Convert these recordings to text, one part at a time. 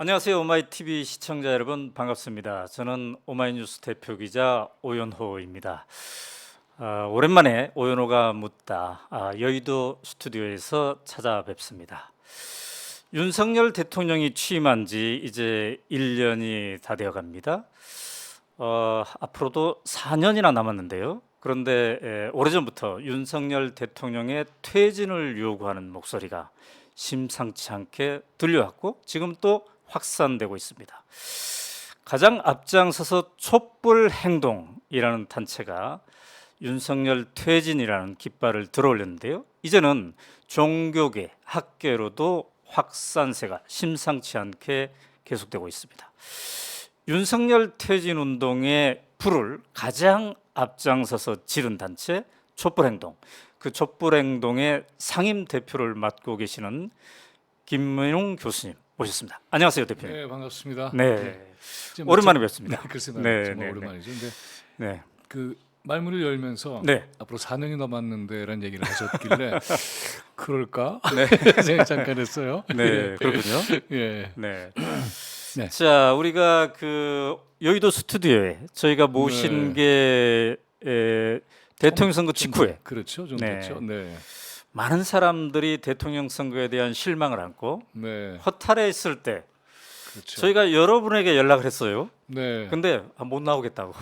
안녕하세요. 오마이TV 시청자 여러분 반갑습니다. 저는 오마이뉴스 대표 기자 오연호입니다. 오랜만에 오연호가 묻다 여의도 스튜디오에서 찾아뵙습니다. 윤석열 대통령이 취임한 지 이제 1년이 다 되어 갑니다. 앞으로도 4년이나 남았는데요. 그런데 오래전부터 윤석열 대통령의 퇴진을 요구하는 목소리가 심상치 않게 들려왔고 지금 또 확산되고 있습니다. 가장 앞장서서 촛불 행동이라는 단체가 윤석열 퇴진이라는 깃발을 들어올렸는데요. 이제는 종교계, 학계로도 확산세가 심상치 않게 계속되고 있습니다. 윤석열 퇴진 운동의 불을 가장 앞장서서 지른 단체 촛불행동, 그 촛불행동의 상임 대표를 맡고 계시는 김민웅 교수님 모셨습니다. 안녕하세요, 대표님. 네, 반갑습니다. 네, 오랜만에 뵙습니다. 네, 글쎄 네, 정말 네, 오랜만이죠. 근데 네, 그 말문을 열면서 네. 앞으로 4년이 남았는데라는 얘기를 하셨길래 그럴까? 네. 생각 잠깐 했어요. 네, 그렇군요. 예. 네. 네. 자, 우리가 그 여의도 스튜디오에 저희가 모신 게 대통령 선거 직후에 그렇죠. 좀 네. 됐죠. 네. 많은 사람들이 대통령 선거에 대한 실망을 안고 네. 허탈해했을 때 그렇죠. 저희가 여러분에게 연락을 했어요. 네. 근데 못 나오겠다고.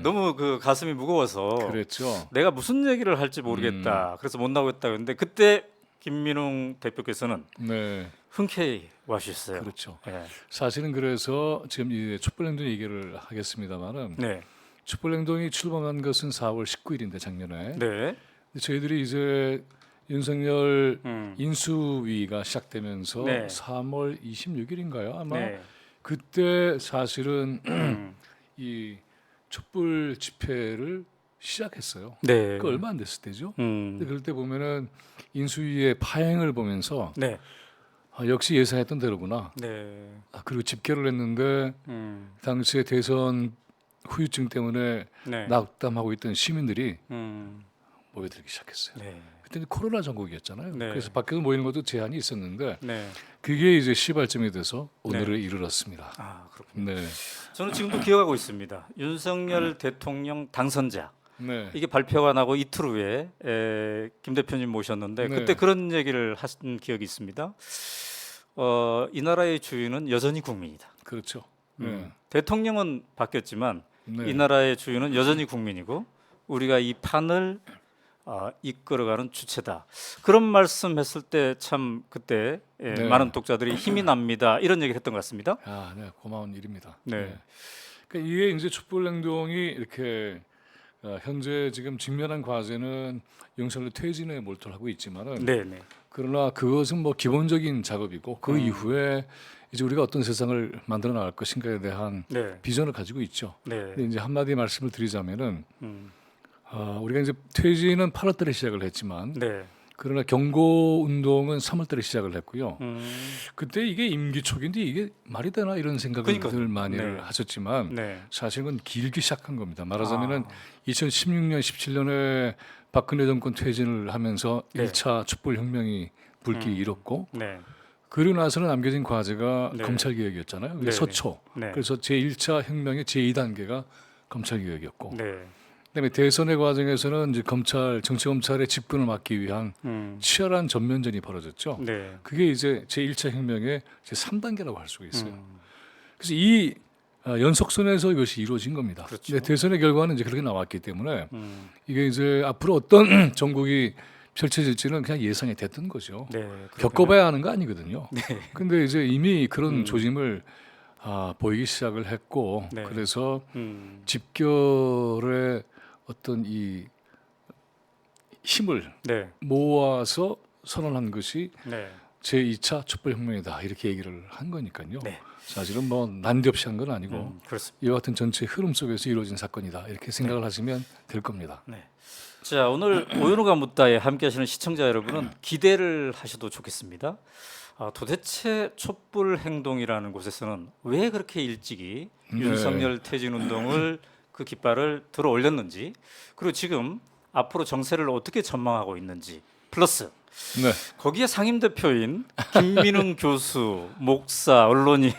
너무 그 가슴이 무거워서 그랬죠. 내가 무슨 얘기를 할지 모르겠다. 그래서 못 나오겠다 그랬는데 그때 김민웅 대표께서는 네. 흔쾌히 와주셨어요. 그렇죠. 네. 사실은 그래서 지금 이 촛불행동 얘기를 하겠습니다만은 네. 촛불행동이 출범한 것은 4월 19일인데 작년에 네. 저희들이 이제 윤석열 음. 인수위가 시작되면서 네. 3월 26일인가요? 아마 네. 그때 사실은 음. 이 촛불 집회를 시작했어요. 네. 그 얼마 안 됐을 때죠. 근데 음. 그럴 때 보면은 인수위의 파행을 보면서 네. 역시 예상했던 대로구나. 네. 그리고 집결을 했는데 당시에 대선 후유증 때문에 네. 낙담하고 있던 시민들이 음. 모여들기 시작했어요. 네. 그때는 코로나 전국이었잖아요. 네. 그래서 밖에서 모이는 것도 제한이 있었는데 네. 그게 이제 시발점이 돼서 오늘을 이르렀습니다. 아, 그렇군요. 네, 저는 지금도 기억하고 있습니다. 윤석열 대통령 당선자 네, 이게 발표가 나고 이틀 후에 김 대표님 모셨는데 네. 그때 그런 얘기를 하신 기억이 있습니다. 이 나라의 주인은 여전히 국민이다. 그렇죠. 대통령은 바뀌었지만 네. 이 나라의 주인은 여전히 국민이고 우리가 이 판을 이끌어가는 주체다. 그런 말씀했을 때 참 그때 네. 많은 독자들이 힘이 납니다. 이런 얘기를 했던 것 같습니다. 아, 네, 고마운 일입니다. 네. 그러니까 이게 이제 촛불행동이 이렇게 현재 지금 직면한 과제는 윤석열 퇴진에 몰두를 하고 있지만은 네, 네. 그러나 그것은 뭐 기본적인 작업이고 그 이후에 이제 우리가 어떤 세상을 만들어 나갈 것인가에 대한 네. 비전을 가지고 있죠. 네. 근데 이제 한마디 말씀을 드리자면은 음. 우리가 이제 퇴진은 8월달에 시작을 했지만 네. 그러나 경고 운동은 3월달에 시작을 했고요. 음. 그때 이게 임기 초기인데 이게 말이 되나 이런 생각을 그러니까요. 늘 많이 네. 하셨지만 네. 사실은 길게 시작한 겁니다. 말하자면은 아. 2016년, 17년에 박근혜 정권 퇴진을 하면서 네. 1차 촛불 혁명이 불길이 일었고 네. 그리고 나서는 남겨진 과제가 네. 검찰 개혁이었잖아요. 네. 서초. 네. 그래서 제1차 혁명의 제2단계가 검찰 개혁이었고 네. 그다음에 대선의 과정에서는 이제 정치 검찰의 집권을 막기 위한 치열한 전면전이 벌어졌죠. 네. 그게 이제 제1차 혁명의 제3단계라고 할 수가 있어요. 음. 그래서 이 연속선에서 이것이 이루어진 겁니다. 그렇죠. 근데 대선의 결과는 이제 그렇게 나왔기 때문에 음. 이게 이제 앞으로 어떤 전국이 펼쳐질지는 그냥 예상이 됐던 거죠. 네. 그렇군요. 겪어봐야 하는 거 아니거든요. 네. 근데 이제 이미 그런 조짐을 보이기 시작을 했고 네. 그래서 음. 집결의 어떤 이 힘을 네. 모아서 선언한 것이 네. 제2차 촛불혁명이다 이렇게 얘기를 한 거니까요. 네. 사실은 뭐 난데없이 한 건 아니고 그렇습니다. 이와 같은 전체 흐름 속에서 이루어진 사건이다 이렇게 생각을 하시면 될 겁니다. 네. 자, 오늘 오연우가 묻다에 함께하시는 시청자 여러분은 기대를 하셔도 좋겠습니다. 도대체 촛불 행동이라는 곳에서는 왜 그렇게 일찍이 윤석열 퇴진 운동을 그 깃발을 들어 올렸는지, 그리고 지금 앞으로 정세를 어떻게 전망하고 있는지, 플러스 네. 거기에 상임 대표인 김민웅 교수, 목사, 언론인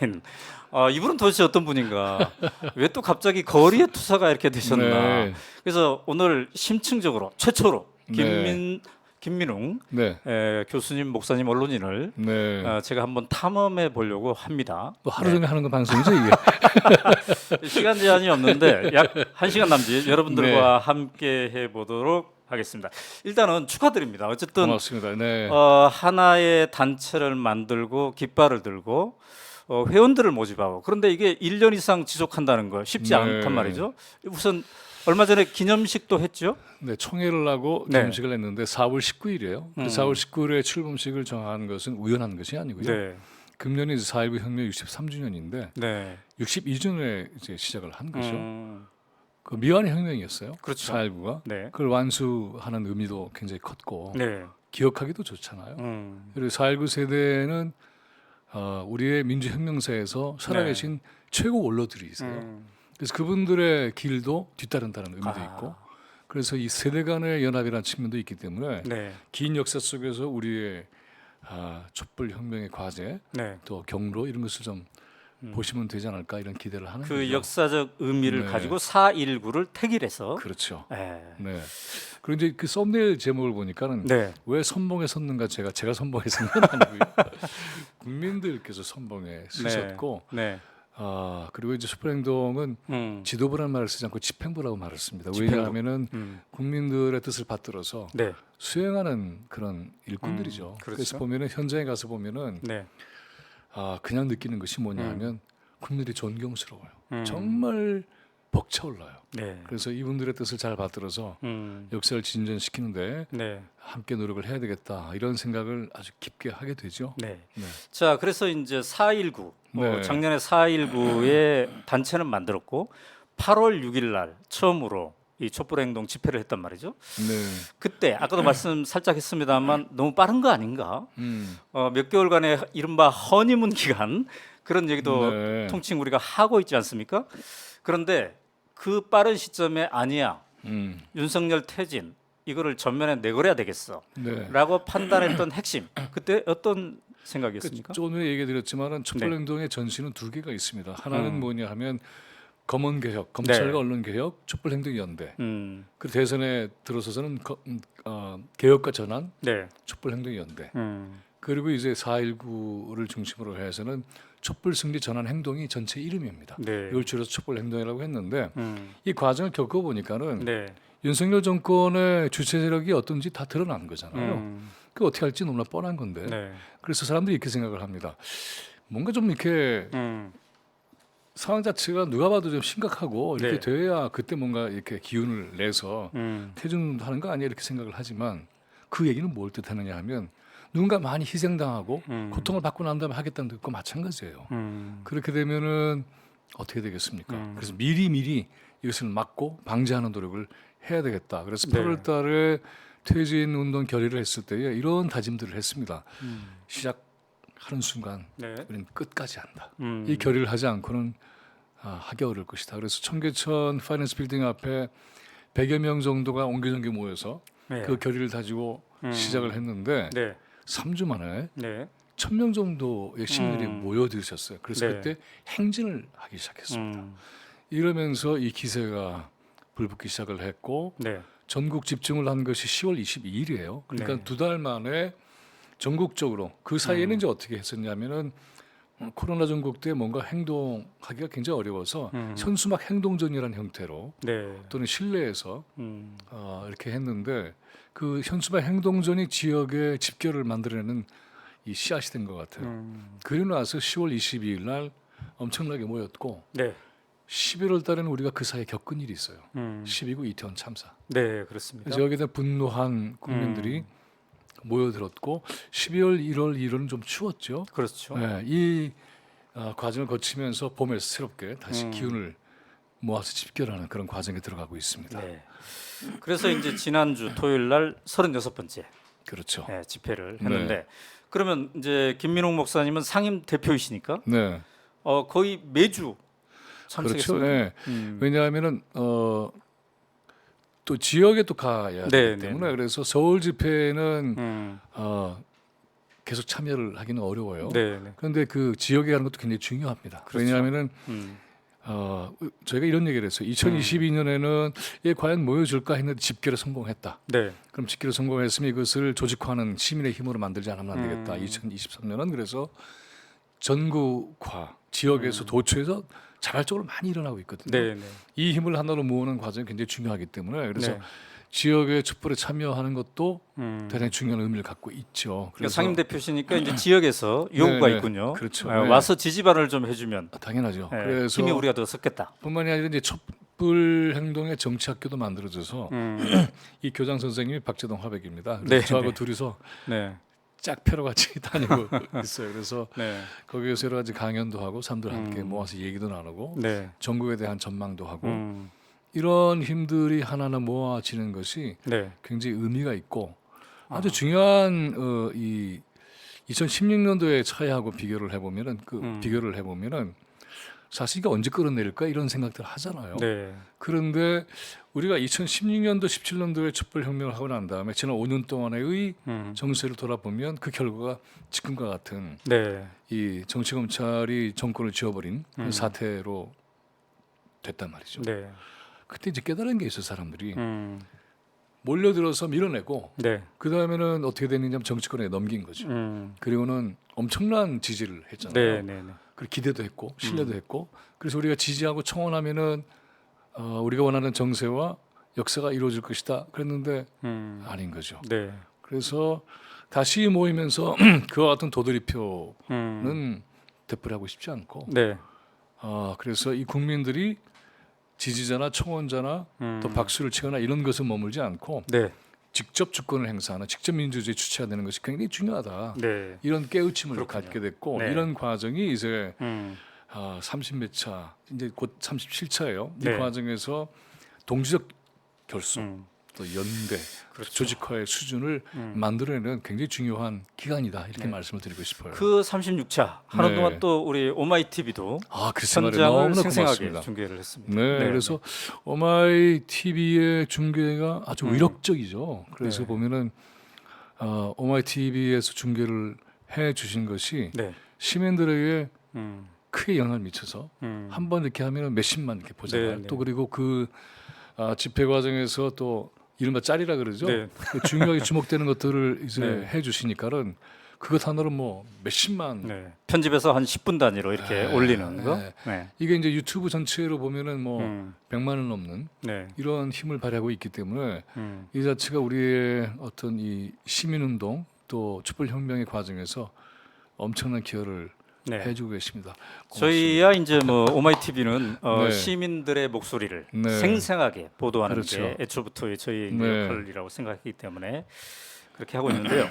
이분은 도대체 어떤 분인가? 왜 또 갑자기 거리의 투사가 이렇게 되셨나? 네. 그래서 오늘 심층적으로 최초로 네. 김민웅 네. 교수님, 목사님, 언론인을 네. 제가 한번 탐험해 보려고 합니다. 뭐 하루 종일 하는 거 방송이죠 이게. 시간 제한이 없는데 약 1시간 남짓 여러분들과 함께 해보도록 하겠습니다. 일단은 축하드립니다. 어쨌든 고맙습니다. 네. 하나의 단체를 만들고 깃발을 들고 회원들을 모집하고 그런데 이게 1년 이상 지속한다는 거 쉽지 네. 않단 말이죠. 우선 얼마 전에 기념식도 했죠. 네, 총회를 하고 네. 기념식을 했는데 4월 19일이에요. 4월 19일에 출범식을 정한 것은 우연한 것이 아니고요. 네. 금년이 4.19 혁명 63주년인데 네. 62주년에 이제 시작을 한 거죠. 음, 그 미완의 혁명이었어요. 그렇죠. 4.19가 네. 그걸 완수하는 의미도 굉장히 컸고 네. 기억하기도 좋잖아요. 그리고 4.19 세대는 우리의 민주혁명사에서 살아계신 최고 원로들이세요. 그래서 그분들의 길도 뒤따른다는 의미도 있고 그래서 이 세대 간의 연합이라는 측면도 있기 때문에 네. 긴 역사 속에서 우리의 촛불혁명의 과제 네. 또 경로 이런 것을 좀 보시면 되지 않을까 이런 기대를 하는 그 거죠. 역사적 의미를 네. 가지고 4.19를 택일해서 그렇죠. 네. 네. 그리고 이제 그 썸네일 제목을 보니까는 네. 왜 선봉에 섰는가 제가 선봉에 선 건 아니고요. 국민들께서 선봉에 쓰셨고 네. 그리고 이제 촛불행동은 지도부라는 말을 쓰지 않고 집행부라고 말을 씁니다. 집행부. 왜냐하면은 국민들의 뜻을 받들어서 네. 수행하는 그런 일꾼들이죠. 그렇죠. 그래서 보면은 현장에 가서 보면은 네. 그냥 느끼는 것이 뭐냐하면 국민들이 존경스러워요. 음. 정말 벅차올라요. 네. 그래서 이분들의 뜻을 잘 받들어서 역사를 진전시키는데 네. 함께 노력을 해야 되겠다 이런 생각을 아주 깊게 하게 되죠. 네. 네. 자, 그래서 이제 4.19 네. 작년에 4.19의 단체는 만들었고 8월 6일 날 처음으로 이 촛불행동 집회를 했단 말이죠. 네. 그때 아까도 말씀 살짝 했습니다만 너무 빠른 거 아닌가? 몇 개월간의 이른바 허니문 기간 그런 얘기도 네. 통칭 우리가 하고 있지 않습니까? 그런데 그 빠른 시점에 아니야. 윤석열 퇴진 이거를 전면에 내걸어야 되겠어. 네. 라고 판단했던 핵심. 그때 어떤 생각이었습니까? 좀 전에 얘기드렸지만은 촛불행동의 전신은 두 개가 있습니다. 하나는 뭐냐 하면 검언 개혁, 검찰과 네. 언론 개혁, 촛불행동 연대. 음, 그 대선에 들어서서는 개혁과 전환, 네. 촛불행동 연대. 음, 그리고 이제 4.19를 중심으로 해서는 촛불 승리 전환 행동이 전체 이름입니다. 네. 이걸 줄여서 촛불 행동이라고 했는데 음, 이 과정을 겪어보니까는 네. 윤석열 정권의 주체 세력이 어떤지 다 드러나는 거잖아요. 그 어떻게 할지 너무나 뻔한 건데. 네. 그래서 사람들이 이렇게 생각을 합니다. 뭔가 좀 이렇게 상황 자체가 누가 봐도 좀 심각하고 이렇게 네. 돼야 그때 뭔가 이렇게 기운을 내서 음, 퇴진하는 거 아니야 이렇게 생각을 하지만 그 얘기는 뭘 뜻하느냐 하면 누군가 많이 희생당하고 고통을 받고 난 다음에 하겠다는 것과 마찬가지예요. 그렇게 되면은 어떻게 되겠습니까? 그래서 미리 이것을 막고 방지하는 노력을 해야 되겠다. 그래서 네. 8월 달에 퇴진 운동 결의를 했을 때에 이런 다짐들을 했습니다. 시작하는 순간 네. 우리는 끝까지 한다. 이 결의를 하지 않고는 하기 어려울 것이다. 그래서 청계천 파이낸스 빌딩 앞에 100여 명 정도가 옹기종기 모여서 네. 그 결의를 다지고 시작을 했는데 네. 3주 만에 네. 1,000명 정도의 시민들이 모여드셨어요. 그래서 네. 그때 행진을 하기 시작했습니다. 이러면서 이 기세가 불붙기 시작을 했고 네. 전국 집중을 한 것이 10월 22일이에요. 그러니까 네. 2달 만에 전국적으로 그 사이에는 이제 어떻게 했었냐면은 코로나 전국 때 뭔가 행동하기가 굉장히 어려워서 현수막 행동전이라는 형태로 네. 또는 실내에서 이렇게 했는데 그 현수막 행동전이 지역의 집결을 만들어내는 이 씨앗이 된 것 같아요. 그리고 나서 10월 22일 날 엄청나게 모였고 네. 11월 달에는 우리가 그 사이에 겪은 일이 있어요. 12구 이태원 참사. 네, 그렇습니다. 그래서 여기에 대한 분노한 국민들이 모여들었고 12월, 1월, 2월은 좀 추웠죠. 그렇죠. 네, 이 과정을 거치면서 봄에 새롭게 다시 기운을 모아서 집결하는 그런 과정에 들어가고 있습니다. 네. 그래서 이제 지난주 토요일 날 36번째 그렇죠. 집회를 했는데 그러면 이제 김민웅 목사님은 상임 대표이시니까 네, 거의 매주 그렇죠. 참석했습니다. 네. 왜냐하면은 또 지역에 또 가야 네, 되기 네, 때문에 그래서 서울 집회는 음. 계속 참여를 하기는 어려워요. 네, 네. 그런데 그 지역에 가는 것도 굉장히 중요합니다. 그렇죠. 왜냐하면은 음. 저희가 이런 얘기를 했어요. 2022년에는 얘 과연 모여줄까 했는데 집계를 성공했다. 네. 그럼 집계를 성공했으면 이것을 조직화하는 시민의 힘으로 만들지 않으면 안 되겠다. 음. 2023년은 그래서 전국화 지역에서 도처에서 자발적으로 많이 일어나고 있거든요. 네, 네. 이 힘을 하나로 모으는 과정이 굉장히 중요하기 때문에 그래서 네. 지역의 촛불에 참여하는 것도 음. 대단히 중요한 의미를 갖고 있죠. 그러니까 상임 대표시니까 이제 지역에서 네, 요구가 네. 있군요. 그렇죠. 네. 네. 와서 지지반을 좀 해주면 당연하죠. 네. 그래서 힘이 우리가 더 섞겠다. 뿐만이 아니라 이제 촛불 행동의 정치학교도 만들어져서 이 교장 선생님이 박재동 화백입니다. 그래서 네, 저하고 네. 둘이서 네. 짝패로 같이 다니고 있어요. 그래서 네. 거기에서 여러 가지 강연도 하고 사람들 함께 모아서 얘기도 나누고 네. 전국에 대한 전망도 하고 음. 이런 힘들이 하나하나 모아지는 것이 네. 굉장히 의미가 있고 아주 중요한 이 2016년도의 차이하고 비교를 해보면은 사실 이게 언제 끌어내릴까 이런 생각들 하잖아요. 네. 그런데 우리가 2016년도 17년도에 촛불혁명을 하고 난 다음에 지난 5년 동안의 정세를 돌아보면 그 결과가 지금과 같은 네. 이 정치검찰이 정권을 쥐어버린 그런 사태로 됐단 말이죠. 네. 그때 이제 깨달은 게 있어요. 사람들이 음. 몰려들어서 밀어내고 네. 그 다음에는 어떻게 됐느냐면 정치권에 넘긴 거죠. 그리고는 엄청난 지지를 했잖아요. 네. 네. 네. 그리고 기대도 했고 신뢰도 했고 그래서 우리가 지지하고 청원하면은 우리가 원하는 정세와 역사가 이루어질 것이다. 그랬는데 아닌 거죠. 네. 그래서 다시 모이면서 그와 같은 도돌이표는 되풀이하고 싶지 않고 네. 그래서 이 국민들이 지지자나 청원자나 또 박수를 치거나 이런 것을 머물지 않고 네. 직접 주권을 행사하는 직접 민주주의 주체가 되는 것이 굉장히 중요하다. 네. 이런 깨우침을 그렇군요. 갖게 됐고 네. 이런 과정이 이제 30몇 차 이제 곧 37차예요. 네. 이 과정에서 동지적 결속 또 연대 그렇죠. 조직화의 수준을 만들어내는 굉장히 중요한 기간이다 이렇게 네. 말씀을 드리고 싶어요. 그 36차 하는 네. 동안 또 우리 오마이 TV도 글쎄 말이에요. 현장을 너무나 생생하게 고맙습니다. 중계를 했습니다. 네, 그래서 오마이 TV의 중계가 아주 위력적이죠. 그래서 네. 보면은 오마이 TV에서 중계를 해 주신 것이 네. 시민들에게 음. 크게 영향을 미쳐서 한 번 이렇게 하면 몇십만 이렇게 보잖아요. 네, 네. 또 그리고 그 집회 과정에서 또 이른바 짤이라 그러죠. 네. 그 중요하게 주목되는 것들을 이제 네. 해주시니까는 그것 하나로 뭐 몇십만 네. 편집해서 한 10분 단위로 이렇게 올리는 거. 네. 네. 이게 이제 유튜브 전체로 보면은 뭐 음. 100만은 넘는 네. 이런 힘을 발휘하고 있기 때문에 이 자체가 우리의 어떤 이 시민운동 또 촛불혁명의 과정에서 엄청난 기여를 네. 해주고 계십니다. 저희야 이제 뭐 오마이 TV는 네. 시민들의 목소리를 네. 생생하게 보도하는 그렇죠. 게 애초부터의 저희 이제 네. 역할이라고 생각했기 때문에 그렇게 하고 있는데요.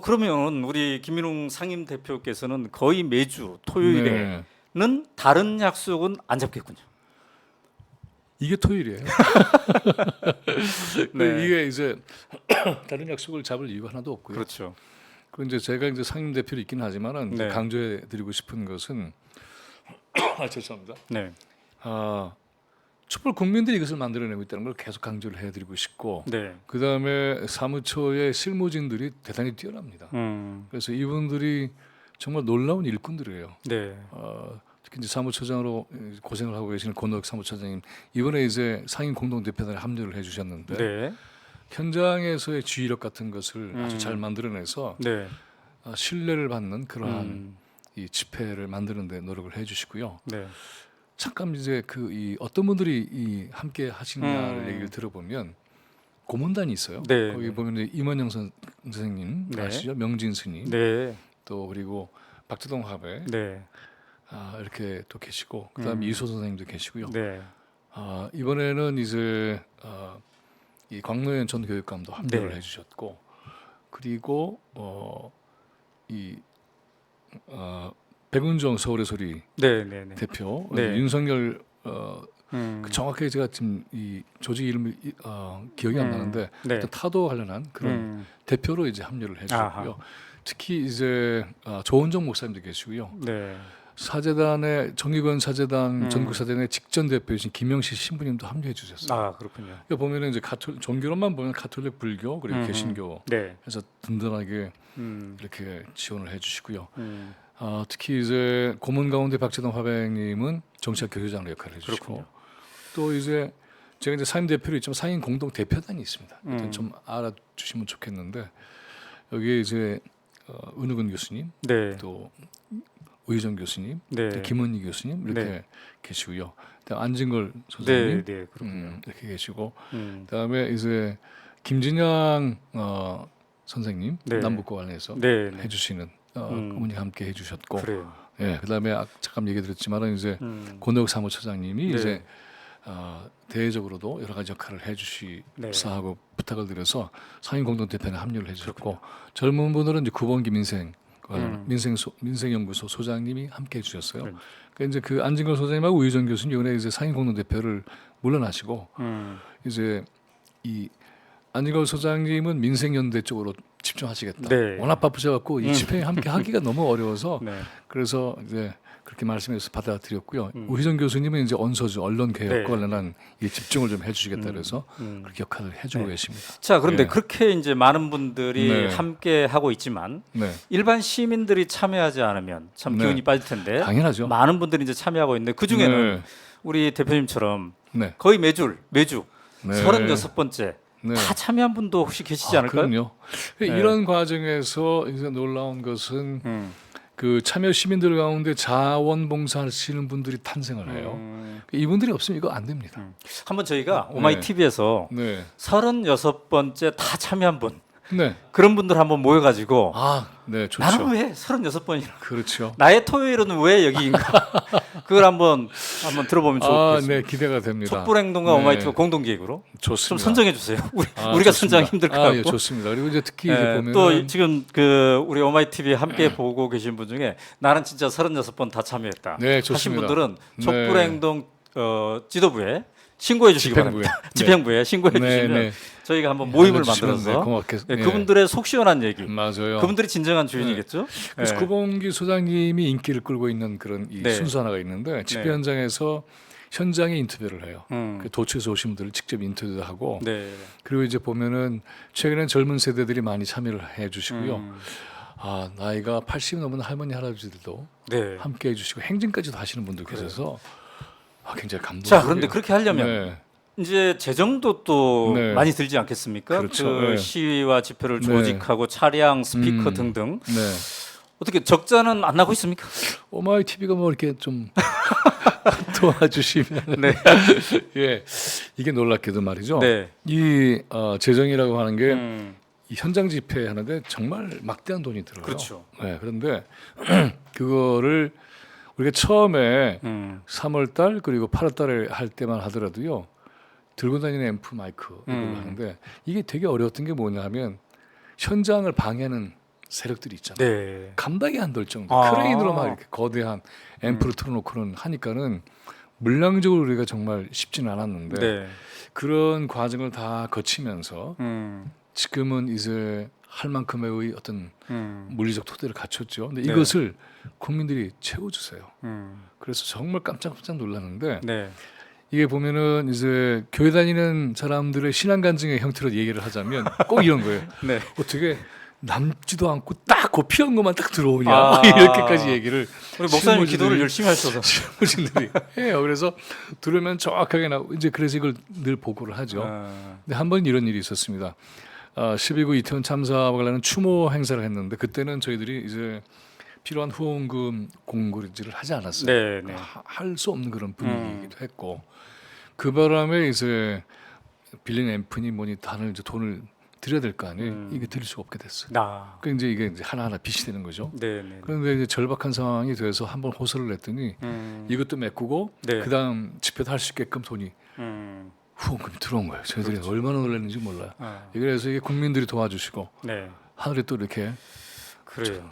그러면 우리 김민웅 상임 대표께서는 거의 매주 토요일에는 네. 다른 약속은 안 잡겠군요. 이게 토요일이에요. 네. 이게 이제 다른 약속을 잡을 이유가 하나도 없고요. 그렇죠. 그 이제 제가 이제 상임 대표로 있긴 하지만은 이제 네. 강조해드리고 싶은 것은 죄송합니다. 네. 촛불 국민들이 이것을 만들어내고 있다는 걸 계속 강조를 해드리고 싶고 네. 그 다음에 사무처의 실무진들이 대단히 뛰어납니다. 그래서 이분들이 정말 놀라운 일꾼들이에요. 네. 특히 이제 사무처장으로 고생을 하고 계시는 권노혁 사무처장님 이번에 이제 상임 공동 대표단에 합류를 해주셨는데 네. 현장에서의 주의력 같은 것을 아주 잘 만들어내서 네. 신뢰를 받는 그러한 이 집회를 만드는데 노력을 해주시고요. 네. 잠깐 이제 그 이 어떤 분들이 이 함께 하시느냐를 얘기를 들어보면 고문단이 있어요. 네. 거기 보면 이제 임원영 선생님 네. 아시죠? 명진 스님 네. 또 그리고 박재동 화배 네. 이렇게 또 계시고 그다음에 이소 선생님도 계시고요. 네. 이번에는 이제 이 광노현 전 교육감도 합류를 네. 해주셨고 그리고 백운정 서울의 소리 네. 네. 네. 대표 네. 윤석열 그 정확하게 제가 지금 이 조직 이름이 기억이 안 나는데 네. 일단 타도 관련한 그런 대표로 이제 합류를 해주셨고요. 아하. 특히 이제 조은정 목사님도 계시고요. 네. 사재단의 정의권 사재단 전국 사재단의 직전 대표이신 김영식 신부님도 합류해 주셨어요. 아 그렇군요. 여기 보면은 이제 종교로만 보면 가톨릭, 불교 그리고 개신교 네. 해서 든든하게 음. 이렇게 지원을 해주시고요. 음. 특히 이제 고문 가운데 박재동 화백님은 정치학 교육장으로 역할을 해주시고 그렇군요. 또 이제 제가 이제 상임 대표로 있지만 상임 공동 대표단이 있습니다. 일단 음. 좀 알아주시면 좋겠는데 여기에 이제 은우근 교수님, 네. 또 우희정 교수님, 네. 또 김원희 교수님 이렇게 네. 계시고요. 그다음 안진걸 네. 소장님 네. 그렇군요. 이렇게 계시고 음. 그다음에 이제 김진양 선생님 네. 남북과 관련해서 네. 네. 해주시는 어머니가 함께 해주셨고, 그래요. 예, 그다음에 잠깐 얘기 드렸지만은 이제 음. 권덕 사무처장님이 네. 이제 대외적으로도 여러 가지 역할을 해주시사 네. 하고 부탁을 드려서 상임 공동 대표에 합류를 해주셨고 젊은 분들은 이제 구본기 민생연구소 소장님이 함께 해주셨어요. 네. 그러니까 이제 그 안진걸 소장님하고 우희정 교수님 이번에 이제 상임 공동 대표를 물러나시고 이제 이 안진걸 소장님은 민생연대 쪽으로 집중하시겠다. 네. 워낙 바쁘셔갖고 이 집회에 함께 하기가 너무 어려워서 네. 그래서 이제 그렇게 말씀해서 받아들였고요. 우희정 교수님은 이제 언서주 언론 개혁과 네. 관련한 이 집중을 좀 해주시겠다 그래서 그렇게 역할을 해주고 네. 계십니다. 자 그런데 예. 그렇게 이제 많은 분들이 네. 함께 하고 있지만 네, 일반 시민들이 참여하지 않으면 참 네. 기운이 빠질 텐데 당연하죠. 많은 분들이 이제 참여하고 있는데 그 중에는 네. 우리 대표님처럼 네, 거의 매주 네. 36번째 네. 다 참여한 분도 혹시 계시지 않을까요? 그럼요. 이런 과정에서 이제 놀라운 것은 음. 그 참여 시민들 가운데 자원봉사하시는 분들이 탄생을 해요. 이분들이 없으면 이거 안 됩니다. 한번 저희가 오마이 TV에서 네, 36번째 다 참여한 분 네. 그런 분들 한번 모여가지고 네, 좋죠. 나는 왜 36번이나 그렇죠. 나의 토요일은 왜 여기인가 그걸 한번 들어보면 좋겠습니다. 네, 기대가 됩니다. 촛불행동과 네. 오마이TV 공동 기획으로 좀 좋습니다. 선정해 주세요. 좋습니다. 우리가 선정 힘들 것 같고. 예, 좋습니다. 그리고 이제 특히 이제 보면 또 지금 그 우리 오마이TV 함께 보고 계신 분 중에 나는 진짜 36번 다 참여했다 네, 하신 좋습니다. 분들은 네. 촛불행동 지도부에 신고해 주시기 집행부에. 바랍니다. 네. 집행부에 신고해 네, 주시면 네. 저희가 한번 모임을 알려주시면, 만들어서 고맙겠습니다. 네, 그분들의 속 시원한 얘기 맞아요. 그분들이 진정한 주인이겠죠. 그래서 네. 구봉기 소장님이 인기를 끌고 있는 그런 이 네. 순서 하나가 있는데 집회 네. 현장에서 현장에 인터뷰를 해요. 음. 그 도처에서 오신 분들을 직접 인터뷰도 하고 네. 그리고 이제 보면은 최근엔 젊은 세대들이 많이 참여를 해주시고요. 음. 나이가 80 넘은 할머니 할아버지들도 네. 함께 해주시고 행진까지도 하시는 분들 계셔서 굉장히 감동. 자 그런데 그렇게 하려면 네. 이제 재정도 또 네. 많이 들지 않겠습니까? 그렇죠. 그 네. 시위와 집회를 네. 조직하고 차량, 스피커 등등 네. 어떻게 적자는 안 나고 있습니까? 오마이 TV가 뭐 이렇게 좀 도와주시면 네. 예 이게 놀랍게도 말이죠. 네. 이 재정이라고 하는 게 이 음, 현장 집회 하는데 정말 막대한 돈이 들어요. 그렇죠. 네, 그런데 그거를 우리가 처음에 3월달 그리고 8월달에 할 때만 하더라도요 들고 다니는 앰프 마이크 이걸 하는데 이게 되게 어려웠던 게 뭐냐면 현장을 방해하는 세력들이 있잖아요. 네. 감당이 안 될 정도 아. 크레인으로 막 이렇게 거대한 앰프를 틀어놓고는 하니까는 물량적으로 우리가 정말 쉽지는 않았는데 네. 그런 과정을 다 거치면서 지금은 이제 할 만큼의 어떤 물리적 토대를 갖췄죠. 근데 네. 이것을 국민들이 채워주세요. 그래서 정말 깜짝깜짝 놀랐는데 네. 이게 보면은 이제 교회 다니는 사람들의 신앙 간증의 형태로 얘기를 하자면 꼭 이런 거예요. 네. 어떻게 남지도 않고 딱 그 필요한 것만 딱 들어오냐 아. 이렇게까지 얘기를 우리 목사님 실무진들이- 기도를 열심히 하셔서. 신부진들이 해요. 그래서 들으면 정확하게 나오고 이제 그래서 이걸 늘 보고를 하죠. 근데 한 번 이런 일이 있었습니다. 12구 이태원 참사와 관련한 추모 행사를 했는데 그때는 저희들이 이제 필요한 후원금 공고를 하지 않았어요. 네, 네. 할 수 없는 그런 분위기이기도 했고 그 바람에 이제 빌린 앰프니 뭐니 다들 이제 돈을 드려야 될 거 아니에요. 이게 드릴 수가 없게 됐어요. 그러니까 이게 이제 하나하나 빚이 되는 거죠. 네, 네. 그런데 이제 절박한 상황이 돼서 한번 호소를 냈더니 이것도 메꾸고 네. 그다음 집회도 할 수 있게끔 돈이 후원금이 들어온 거예요. 저희들이 그렇죠. 얼마나 놀랐는지 몰라요. 아, 그래서 이게 국민들이 도와주시고 네. 하늘이 또 이렇게 그래요.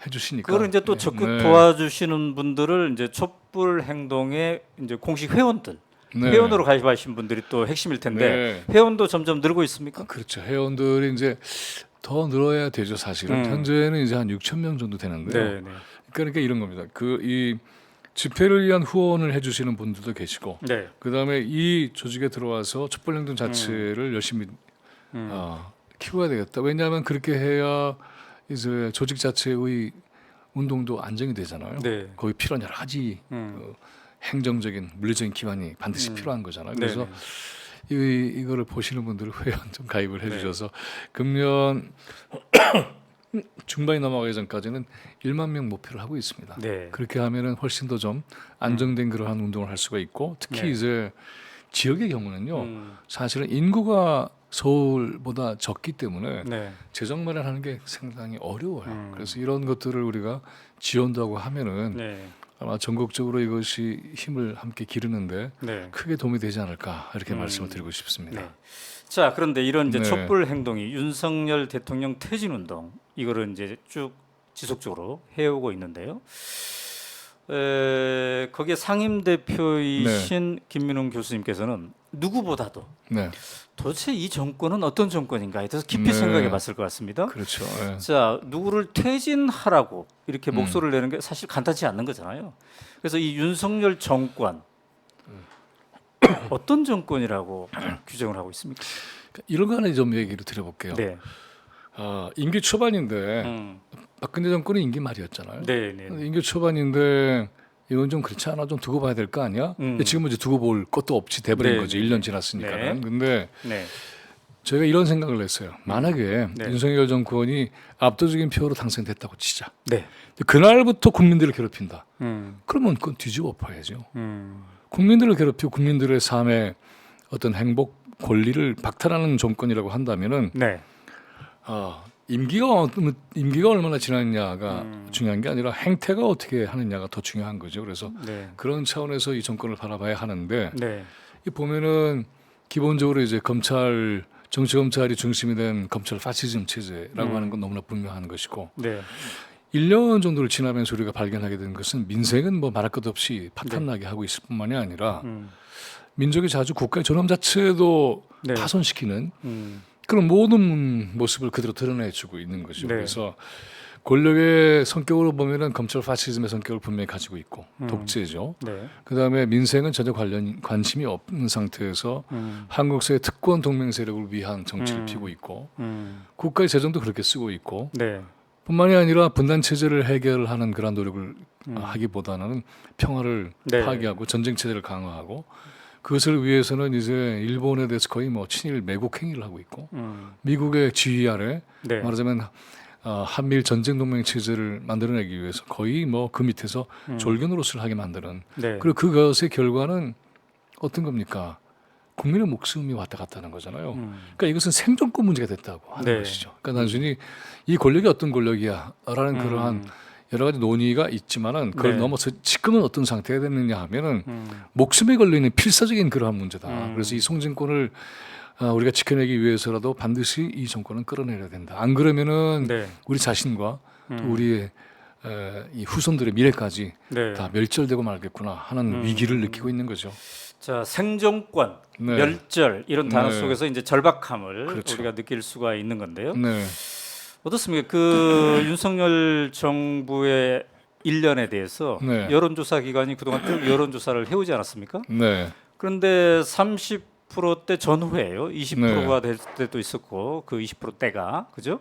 해주시니까 그걸 이제 또 적극 네. 도와주시는 분들을 이제 촛불 행동의 이제 공식 회원들, 네. 회원으로 가입하신 분들이 또 핵심일 텐데 네. 회원도 점점 늘고 있습니까? 그렇죠. 회원들이 이제 더 늘어야 되죠, 사실은. 현재는 이제 한 6천 명 정도 되는데요. 네, 네. 그러니까 이런 겁니다. 그 이 집회를 위한 후원을 해주시는 분들도 계시고, 네. 그다음에 이 조직에 들어와서 촛불행동 자체를 열심히 키워야 되겠다. 왜냐하면 그렇게 해야 이제 조직 자체의 운동도 안정이 되잖아요. 네. 거기 필요한 여러 가지 그 행정적인 물리적인 기반이 반드시 필요한 거잖아요. 그래서 이거를 보시는 분들은 회원 좀 가입을 해주셔서 금년 중반이 넘어가기 전까지는 1만 명 목표를 하고 있습니다. 네. 그렇게 하면은 훨씬 더 좀 안정된 그러한 운동을 할 수가 있고, 특히 이제 지역의 경우는요, 사실은 인구가 서울보다 적기 때문에 네. 재정 마련하는 게 상당히 어려워요. 그래서 이런 것들을 우리가 지원도 하고 하면은 네. 아마 전국적으로 이것이 힘을 함께 기르는데 네. 크게 도움이 되지 않을까 이렇게 말씀을 드리고 싶습니다. 네. 자, 그런데 이런 이제 네. 촛불 행동이 윤석열 대통령 퇴진 운동 이거를 이제 쭉 지속적으로 해오고 있는데요. 거기에 상임 대표이신 김민웅 교수님께서는 누구보다도 네, 도대체 이 정권은 어떤 정권인가에 대해서 깊이 네. 생각해봤을 것 같습니다. 그렇죠. 네. 자, 누구를 퇴진하라고 이렇게 목소리를 내는 게 사실 간단치 않는 거잖아요. 그래서 이 윤석열 정권 어떤 정권이라고 규정을 하고 있습니까? 이런 거 하나 좀 얘기를 드려볼게요. 네. 임기 초반인데 음. 박근혜 정권은 임기 말이었잖아요. 네, 네. 임기 초반인데 이건 좀 그렇지 않아? 좀 두고 봐야 될 거 아니야? 지금은 이제 두고 볼 것도 없이 돼버린 네, 거지. 네, 1년 지났으니까는. 네. 근데 네. 저희가 이런 생각을 했어요. 만약에 네. 윤석열 정권이 압도적인 표로 당선됐다고 치자. 네. 그날부터 국민들을 괴롭힌다. 음. 그러면 그건 뒤집어 엎어야죠. 음. 국민들을 괴롭히고 국민들의 삶의 어떤 행복, 권리를 박탈하는 정권이라고 한다면은 네. 임기가 얼마나 지났냐가 중요한 게 아니라 행태가 어떻게 하느냐가 더 중요한 거죠. 그래서 네. 그런 차원에서 이 정권을 바라봐야 하는데 네. 이 보면은 기본적으로 이제 검찰 정치 검찰이 중심이 된 검찰 파시즘 체제라고 하는 건 너무나 분명한 것이고 네. 1년 정도를 지나면서 우리가 발견하게 된 것은 민생은 뭐 말할 것 없이 파탄나게 하고 있을 뿐만이 아니라 민족이 자주 국가의 존엄 자체도 네. 파손시키는 그런 모든 모습을 그대로 드러내주고 있는 거죠. 네. 그래서 권력의 성격으로 보면은 검찰 파시즘의 성격을 분명히 가지고 있고 독재죠. 네. 그다음에 민생은 전혀 관심이 없는 상태에서 한국사의 특권 동맹 세력을 위한 정치를 피고 있고 국가의 재정도 그렇게 쓰고 있고 네. 뿐만이 아니라 분단 체제를 해결하는 그런 노력을 하기보다는 평화를 네. 파기하고 전쟁 체제를 강화하고 그것을 위해서는 이제 일본에 대해서 거의 뭐 친일 매국 행위를 하고 있고 미국의 지휘 아래 네. 말하자면 한미일 전쟁 동맹 체제를 만들어내기 위해서 거의 뭐 그 밑에서 졸견 노릇을 하게 만드는 네. 그리고 그것의 결과는 어떤 겁니까? 국민의 목숨이 왔다 갔다 하는 거잖아요. 그러니까 이것은 생존권 문제가 됐다고 하는 네. 것이죠. 그러니까 단순히 이 권력이 어떤 권력이야라는 그러한 여러 가지 논의가 있지만은 그걸 네. 넘어서 지금은 어떤 상태가 됐느냐 하면은 목숨에 걸리는 필사적인 그러한 문제다. 그래서 이 송진권을 우리가 지켜내기 위해서라도 반드시 이 정권은 끌어내야 된다. 안 그러면은 네. 우리 자신과 또 우리의 이 후손들의 미래까지 네. 다 멸절되고 말겠구나 하는 위기를 느끼고 있는 거죠. 자, 생존권, 네. 멸절 이런 단어 네. 속에서 이제 절박함을 그렇죠. 우리가 느낄 수가 있는 건데요. 네, 어떻습니까? 그 윤석열 정부의 일련에 대해서 네. 여론조사 기관이 그동안 쭉 여론조사를 해오지 않았습니까? 네, 그런데 30%대 전후예요. 20%가 될 때도 있었고 그 20%대가 그죠?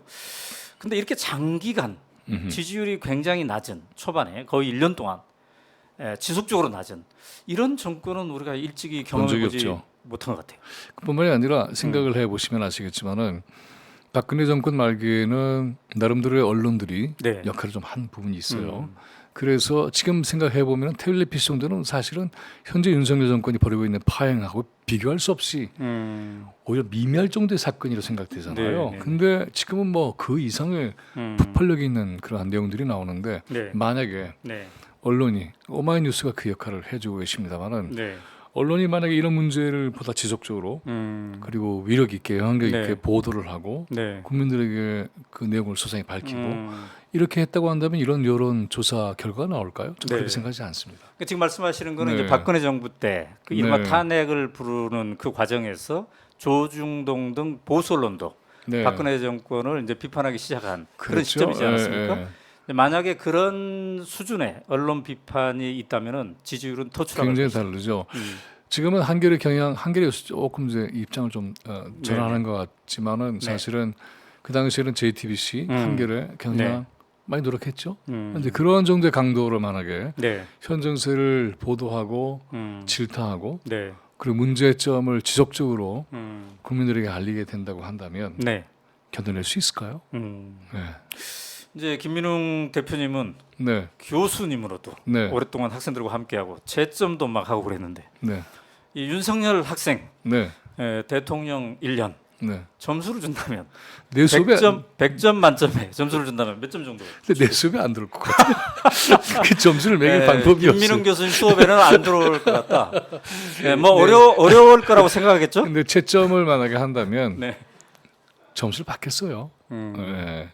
근데 이렇게 장기간 지지율이 굉장히 낮은 초반에 거의 1년 동안 지속적으로 낮은 이런 정권은 우리가 일찍이 경험해보지 없죠. 못한 것 같아요. 그뿐만이 아니라 생각을 해보시면 아시겠지만은 박근혜 정권 말기에는 나름대로의 언론들이 네. 역할을 좀 한 부분이 있어요. 그래서 지금 생각해 보면 텔레피스 정도는 사실은 현재 윤석열 정권이 벌이고 있는 파행하고 비교할 수 없이 오히려 미미할 정도의 사건이라고 생각되잖아요. 네, 네. 근데 지금은 뭐 그 이상의 폭발력이 있는 그러한 내용들이 나오는데 네. 만약에 네. 언론이 오마이뉴스가 그 역할을 해주고 계십니다만은 네. 언론이 만약에 이런 문제를 보다 지속적으로 그리고 위력 있게 영향력 있게 네. 보도를 하고 네. 국민들에게 그 내용을 소상히 밝히고 이렇게 했다고 한다면 이런 여론 조사 결과가 나올까요? 좀 네. 그렇게 생각하지 않습니다. 그러니까 지금 말씀하시는 거는 네. 이제 박근혜 정부 때 그 이른바 네. 탄핵을 부르는 그 과정에서 조중동 등 보수 언론도 네. 박근혜 정권을 이제 비판하기 시작한 그런 그렇죠. 시점이지 않았습니까? 예, 예. 근데 만약에 그런 수준의 언론 비판이 있다면은 지지율은 더 추락할 굉장히 것이다. 다르죠. 지금은 한겨레 조금 이제 입장을 좀 전환한 것 같지만은 네. 사실은 그 당시에는 JTBC, 한겨레, 경향 네. 많이 노력했죠. 그런데 그런 정도의 강도로 만하게 네. 현 정세를 보도하고 질타하고 네. 그리고 문제점을 지속적으로 음. 국민들에게 알리게 된다고 한다면 네. 견뎌낼 수 있을까요? 네, 이제 김민웅 대표님은 네, 교수님으로도 네, 오랫동안 학생들과 함께하고 채점도 막 하고 그랬는데 네, 이 윤석열 학생 네, 대통령 1년 네. 점수를 준다면 내 수업에 100점 만점에 점수를 준다면 몇 점 정도? 근데 내 수업에 안 들을 것 같아. 그 점수를 매길 방법이 없어요. 김민웅 교수님 수업에는 안 들어올 것 같다. 뭐 어려울 거라고 생각하겠죠? 근데 채점을 만약에 한다면 네. 점수를 받겠어요. 네.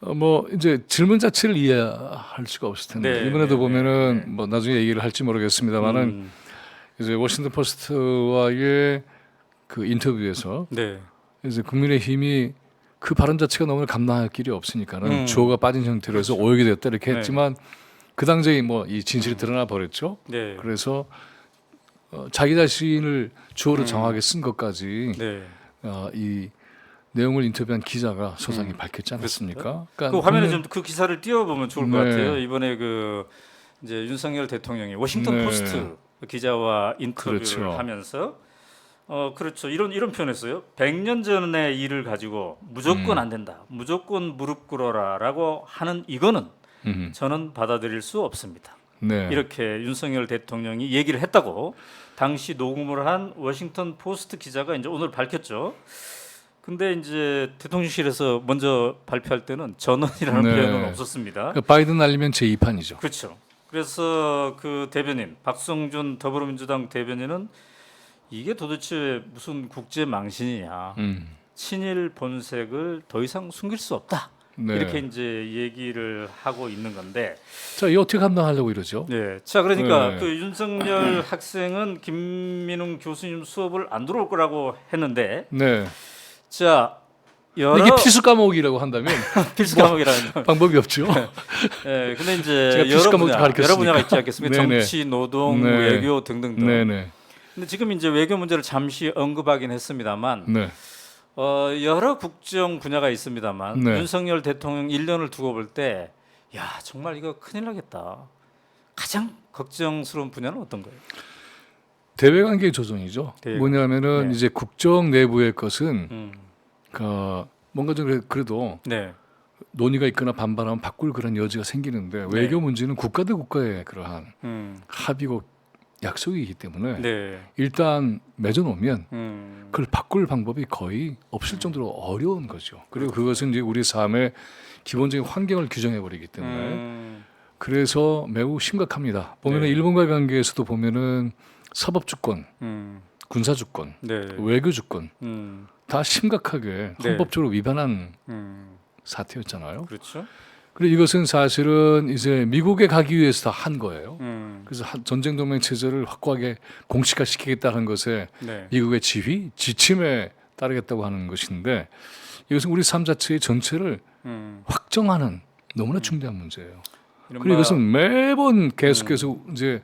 뭐 이제 질문 자체를 이해할 수가 없을 텐데 네, 이번에도 네, 보면은 뭐 나중에 얘기를 할지 모르겠습니다만은 이제 워싱턴 포스트와의 그 인터뷰에서 네. 이제 국민의힘이 그 발언 자체가 너무 감당할 길이 없으니까는 주어가 빠진 형태로 해서 오역이 됐다 이렇게 네. 했지만 그 당시에 뭐 이 진실이 드러나 버렸죠. 네. 그래서 자기 자신을 주어로 정확하게 쓴 것까지 네. 이 내용을 인터뷰한 기자가 소상히 밝혔지 않았습니까? 그 화면에 좀 그 기사를 띄워보면 좋을 것 네. 같아요. 이번에 그 이제 윤석열 대통령이 워싱턴 네. 포스트 기자와 인터뷰를 그렇죠. 하면서 그렇죠. 이런 표현했어요. 100년 전의 일을 가지고 무조건 안 된다. 무조건 무릎 꿇어라라고 하는 이거는 저는 받아들일 수 없습니다. 네. 이렇게 윤석열 대통령이 얘기를 했다고 당시 녹음을 한 워싱턴 포스트 기자가 이제 오늘 밝혔죠. 근데 이제 대통령실에서 먼저 발표할 때는 전원이라는 네. 표현은 없었습니다. 그러니까 바이든 날리면 제2판이죠. 그렇죠. 그래서 그 대변인 박성준 더불어민주당 대변인은 이게 도대체 무슨 국제 망신이냐, 친일 본색을 더 이상 숨길 수 없다. 네. 이렇게 이제 얘기를 하고 있는 건데, 자, 이 어떻게 감당하려고 이러죠? 네, 자 그러니까 네. 그 윤석열 학생은 김민웅 교수님 수업을 안 들어올 거라고 했는데, 네. 자 여러 이게 필수 과목이라고 한다면 필수 과목이라는 방법이 없죠. 네, 근데 제가 이제 필수 과목도 가르쳤으니까. 여러 분야가 있지 않겠습니까? 네네. 정치, 노동, 네. 외교 등등등. 네네. 근데 지금 이제 외교 문제를 잠시 언급하긴 했습니다만 네. 여러 국정 분야가 있습니다만 네. 윤석열 대통령 1년을 두고 볼 때, 야 정말 이거 큰일 나겠다. 가장 걱정스러운 분야는 어떤 거예요? 대외 관계 조정이죠. 대외 뭐냐면은 네. 이제 국정 내부의 것은 음. 뭔가 좀 그래도 네, 논의가 있거나 반발하면 바꿀 그런 여지가 생기는데 외교 문제는 국가 대 국가의 그러한 합의고 약속이기 때문에 네, 일단 맺어놓으면 그걸 바꿀 방법이 거의 없을 정도로 어려운 거죠. 그리고 그것은 이제 우리 삶의 기본적인 환경을 규정해 버리기 때문에 그래서 매우 심각합니다. 보면은 네. 일본과의 관계에서도 보면은 사법 주권, 군사 주권, 네, 외교 주권 다 심각하게 네. 헌법적으로 위반한 사태였잖아요. 그렇죠. 그리고 이것은 사실은 이제 미국에 가기 위해서 다 한 거예요. 그래서 전쟁 동맹 체제를 확고하게 공식화시키겠다는 것에 네, 미국의 지휘, 지침에 따르겠다고 하는 것인데 이것은 우리 삶 자체의 전체를 확정하는 너무나 중대한 문제예요. 그리고 이것은 매번 계속해서 이제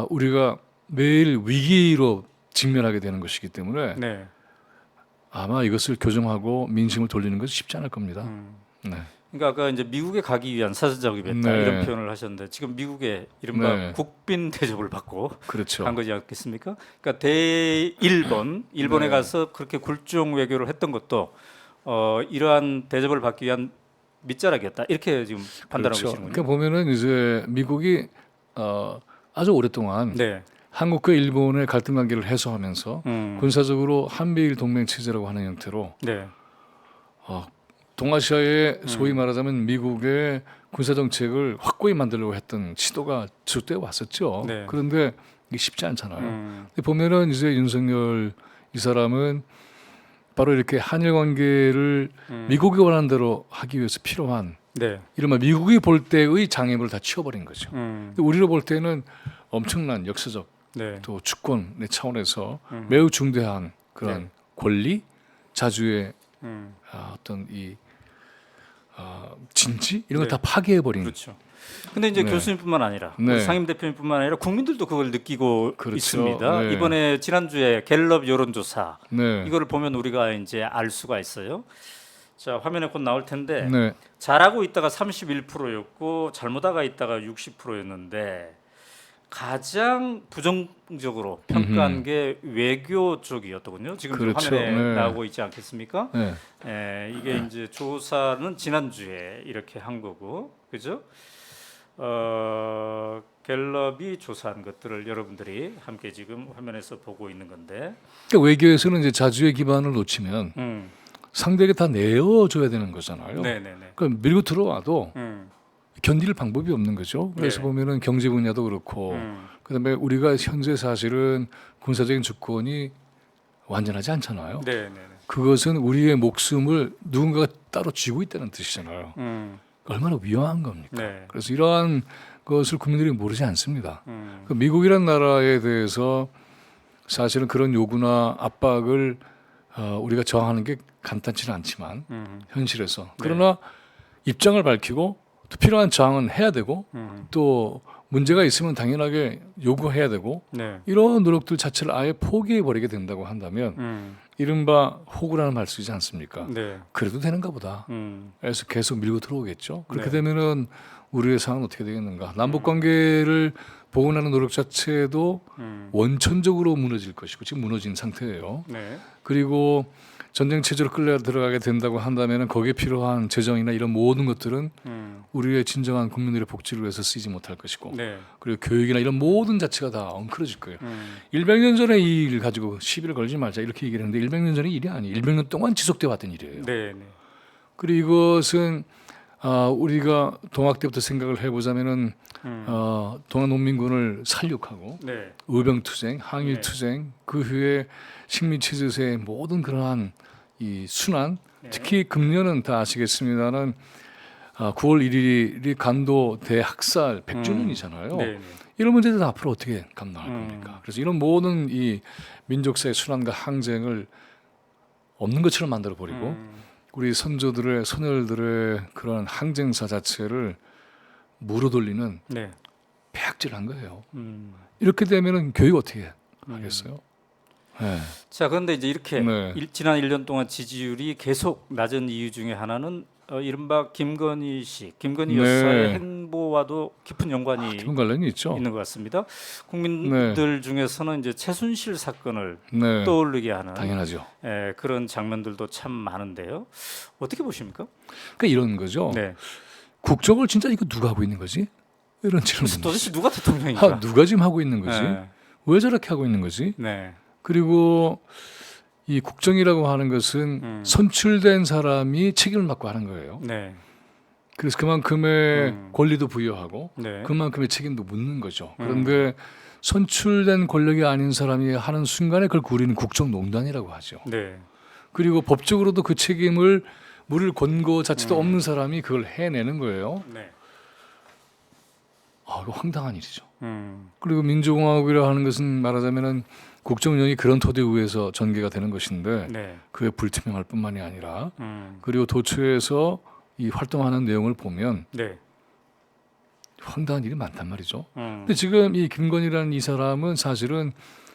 우리가 매일 위기로 직면하게 되는 것이기 때문에 네. 아마 이것을 교정하고 민심을 돌리는 것은 쉽지 않을 겁니다. 네. 그러니까 아까 이제 미국에 가기 위한 사전 작업이었다 네. 이런 표현을 하셨는데 지금 미국의 이른바 네. 국빈 대접을 받고 그렇죠. 간 거지 않겠습니까? 그러니까 일본에 네. 가서 그렇게 굴종 외교를 했던 것도 이러한 대접을 받기 위한 밑자락이었다 이렇게 지금 판단하고 그렇죠. 계시는군요. 그러니까 보면은 이제 미국이 아주 오랫동안 네. 한국과 일본의 갈등 관계를 해소하면서 군사적으로 한미일 동맹 체제라고 하는 형태로 네. 동아시아에 소위 말하자면 미국의 군사 정책을 확고히 만들려고 했던 시도가 지속되어 왔었죠. 네. 그런데 이게 쉽지 않잖아요. 근데 보면은 이제 윤석열 이 사람은 바로 이렇게 한일 관계를 미국이 원하는 대로 하기 위해서 필요한 네. 이른바 미국이 볼 때의 장애물을 다 치워버린 거죠. 근데 우리로 볼 때는 엄청난 역사적 네. 또 주권의 차원에서 매우 중대한 그런 네. 권리, 자주의 어떤 이 진지 이런 걸 다 파괴해버린. 그렇죠. 근데 이제 네. 교수님뿐만 아니라 네. 우리 상임 대표님뿐만 아니라 국민들도 그걸 느끼고 그렇죠. 있습니다. 네. 이번에 지난주에 갤럽 여론조사 네. 이거를 보면 우리가 이제 알 수가 있어요. 자, 화면에 곧 나올 텐데 네. 잘하고 있다가 31%였고 잘못하고 있다가 60%였는데 가장 부정적으로 평가한 게 외교 쪽이었더군요. 지금 그렇죠. 화면에 네. 나오고 있지 않겠습니까? 네. 이게 이제 조사는 지난주에 이렇게 한 거고, 그죠? 갤럽이 조사한 것들을 여러분들이 함께 지금 화면에서 보고 있는 건데, 그러니까 외교에서는 이제 자주의 기반을 놓치면 상대에게 다 내어줘야 되는 거잖아요. 네네네. 그러니까 밀고 들어와도 음, 견딜 방법이 없는 거죠. 그래서 네. 보면은 경제 분야도 그렇고, 그다음에 우리가 현재 사실은 군사적인 주권이 완전하지 않잖아요. 네네네. 그것은 우리의 목숨을 누군가가 따로 쥐고 있다는 뜻이잖아요. 음, 얼마나 위험한 겁니까? 네. 그래서 이러한 것을 국민들이 모르지 않습니다. 음, 그 미국이란 나라에 대해서 사실은 그런 요구나 압박을 우리가 저항하는 게 간단치는 않지만 현실에서 그러나 입장을 밝히고 또 필요한 저항은 해야 되고 또 문제가 있으면 당연하게 요구해야 되고 네. 이런 노력들 자체를 아예 포기해 버리게 된다고 한다면 이른바 호구라는 말 쓰지 않습니까? 네. 그래도 되는가 보다. 그래서 계속 밀고 들어오겠죠. 그렇게 네. 되면은 우리의 상황은 어떻게 되겠는가? 남북 관계를 보호하는 노력 자체도 원천적으로 무너질 것이고 지금 무너진 상태예요. 네. 그리고 전쟁 체제로 끌려 들어가게 된다고 한다면은 거기에 필요한 재정이나 이런 모든 것들은 우리의 진정한 국민들의 복지를 위해서 쓰이지 못할 것이고 네. 그리고 교육이나 이런 모든 자체가 다 엉클어질 거예요. 100년 전에 이 일 가지고 시비를 걸지 말자 이렇게 얘기를 했는데 100년 전의 일이 아니에요. 100년 동안 지속돼 왔던 일이에요. 네. 네. 그리고 이것은 우리가 동학 때부터 생각을 해보자면은 동학농민군을 살육하고 네. 의병투쟁, 항일 네. 투쟁, 그 후에 식민체제에서의 모든 그러한 이 순환, 네. 특히 금년은 다 아시겠습니다는 9월 1일이 간도 대학살 100주년이잖아요. 네. 네. 이런 문제들 앞으로 어떻게 감당할 겁니까? 그래서 이런 모든 이 민족사의 순환과 항쟁을 없는 것처럼 만들어 버리고 우리 선조들의 선열들의 그런 항쟁사 자체를 물어돌리는 네. 폐악질한 거예요. 이렇게 되면은 교육 어떻게 하겠어요? 네. 자, 그런데 이제 이렇게 네. 지난 1년 동안 지지율이 계속 낮은 이유 중에 하나는 이른바 김건희 씨, 김건희 네. 여사의 행보와도 깊은 연관이 깊은 관련이 있죠. 있는 것 같습니다. 국민들 중에서는 이제 최순실 사건을 네. 떠올리게 하는 당연하죠. 그런 장면들도 참 많은데요. 어떻게 보십니까? 그러니까 이런 거죠. 네. 국정을 진짜 이거 누가 하고 있는 거지? 이런 질문. 그래서 도대체 누가 대통령인가? 누가 지금 하고 있는 거지? 네. 왜 저렇게 하고 있는 거지? 네. 그리고 이 국정이라고 하는 것은 선출된 사람이 책임을 맡고 하는 거예요. 네. 그래서 그만큼의 권리도 부여하고 네. 그만큼의 책임도 묻는 거죠. 그런데 선출된 권력이 아닌 사람이 하는 순간에 그걸 우리는 국정농단이라고 하죠. 네. 그리고 법적으로도 그 책임을 물을 건 거 자체도 없는 사람이 그걸 해내는 거예요. 네. 이거 황당한 일이죠. 음. 그리고 민주공화국이라 하는 것은 말하자면은 국정운영이 그런 토대 위에서 전개가 되는 것인데 네. 그게 불투명할 뿐만이 아니라 그리고 도처에서 이 활동하는 내용을 보면 네. 황당한 일이 많단 말이죠. 음. 근데 지금 이 김건희라는 이 사람은 사실은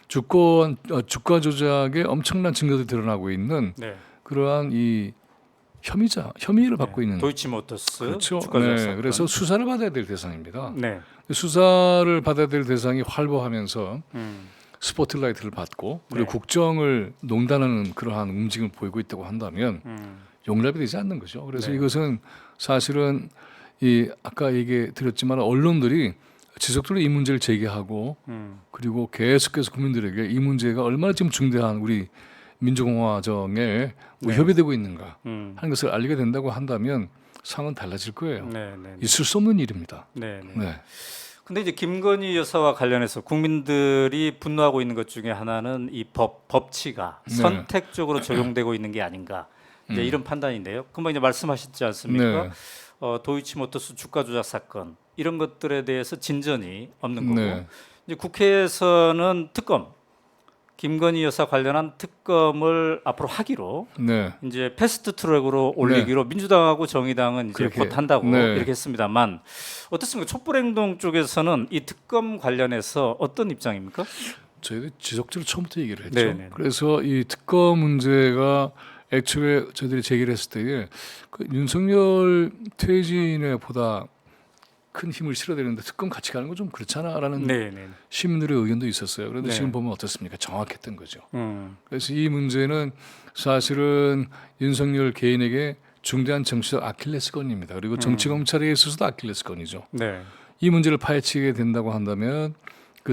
주가 조작에 엄청난 증거들이 드러나고 있는 네. 그러한 이 혐의를 받고 있는 도이치모터스 그렇죠. 주가 조작 사건. 그래서 수사를 받아야 될 대상입니다. 네. 수사를 받아야 될 대상이 활보하면서 음. 스포트라이트를 받고 그리고 네. 국정을 농단하는 그러한 움직임을 보이고 있다고 한다면 용납이 되지 않는 거죠. 그래서 네. 이것은 사실은 이 아까 얘기 드렸지만 언론들이 지속적으로 이 문제를 제기하고 그리고 계속해서 국민들에게 이 문제가 얼마나 지금 중대한 우리 민주공화정에 위협이 되고 있는가 하는 것을 알리게 된다고 한다면 상황은 달라질 거예요. 네. 네. 있을 수 없는 일입니다. 네. 네. 네. 근데 이제 김건희 여사와 관련해서 국민들이 분노하고 있는 것 중에 하나는 이 법치가 네. 선택적으로 적용되고 있는 게 아닌가 이제 이런 판단인데요. 금방 이제 말씀하셨지 않습니까? 네. 도이치모터스 주가 조작 사건 이런 것들에 대해서 진전이 없는 거고 네. 이제 국회에서는 특검 김건희 여사 관련한 특검을 앞으로 하기로 네. 이제 패스트 트랙으로 올리기로 민주당하고 정의당은 이제 그렇게, 곧 한다고 네. 이렇게 했습니다만 어떻습니까? 촛불행동 쪽에서는 이 특검 관련해서 어떤 입장입니까? 저희도 지속적으로 처음부터 얘기를 했죠. 네네. 그래서 이 특검 문제가 애초에 저희들이 제기를 했을 때에 그 윤석열 퇴진에 보다 큰 힘을 실어야 되는데 특검 같이 가는 건 좀 그렇잖아라는 네네. 시민들의 의견도 있었어요. 그런데 네. 지금 보면 어떻습니까? 정확했던 거죠. 그래서 이 문제는 사실은 윤석열 개인에게 중대한 정치적 아킬레스건입니다. 그리고 정치 검찰에 있어서도 아킬레스건이죠. 네. 이 문제를 파헤치게 된다고 한다면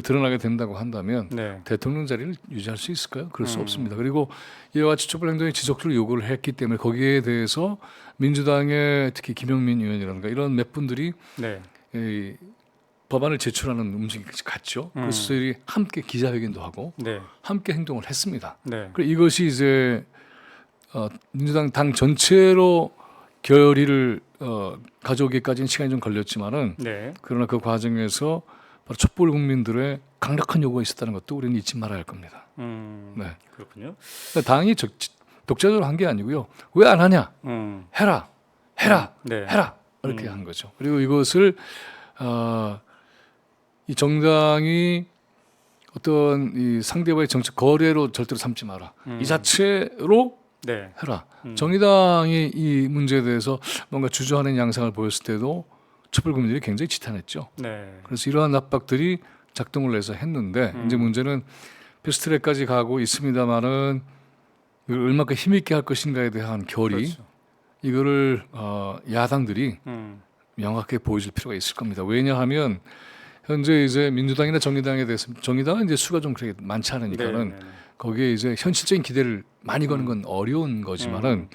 드러나게 된다고 한다면 네. 대통령 자리를 유지할 수 있을까요? 그럴 수 없습니다. 그리고 이와 같이 촛불행동이 지속적으로 요구를 했기 때문에 거기에 대해서 민주당의 특히 김영민 의원이라든가 이런 몇 분들이 네. 이 법안을 제출하는 움직임까지 갔죠. 그래서 저희들이 함께 기자회견도 하고 네. 함께 행동을 했습니다. 네. 그리고 이것이 이제 민주당 당 전체로 결의를 가져오기까지는 시간이 좀 걸렸지만은 네. 그러나 그 과정에서 바로 촛불 국민들의 강력한 요구가 있었다는 것도 우리는 잊지 말아야 할 겁니다. 네. 그렇군요. 당이 독자적으로 한 게 아니고요. 왜 안 하냐? 해라, 네. 해라 이렇게 한 거죠. 그리고 이것을 이 정당이 어떤 이 상대와의 정책 거래로 절대로 삼지 마라. 이 자체로 네. 해라. 정의당이 이 문제에 대해서 뭔가 주저하는 양상을 보였을 때도 촛불 국민들이 굉장히 지탄했죠. 네. 그래서 이러한 압박들이 작동을 해서 했는데 이제 문제는 패스트트랙까지 가고 있습니다만은 이걸 얼마큼 힘있게 할 것인가에 대한 결의 그렇죠. 이거를 야당들이 명확하게 보여줄 필요가 있을 겁니다. 왜냐하면 현재 이제 민주당이나 정의당에 대해서 정의당은 이제 수가 좀 그렇게 많지 않으니까는 네. 거기에 이제 현실적인 기대를 많이 거는 건 어려운 거지만은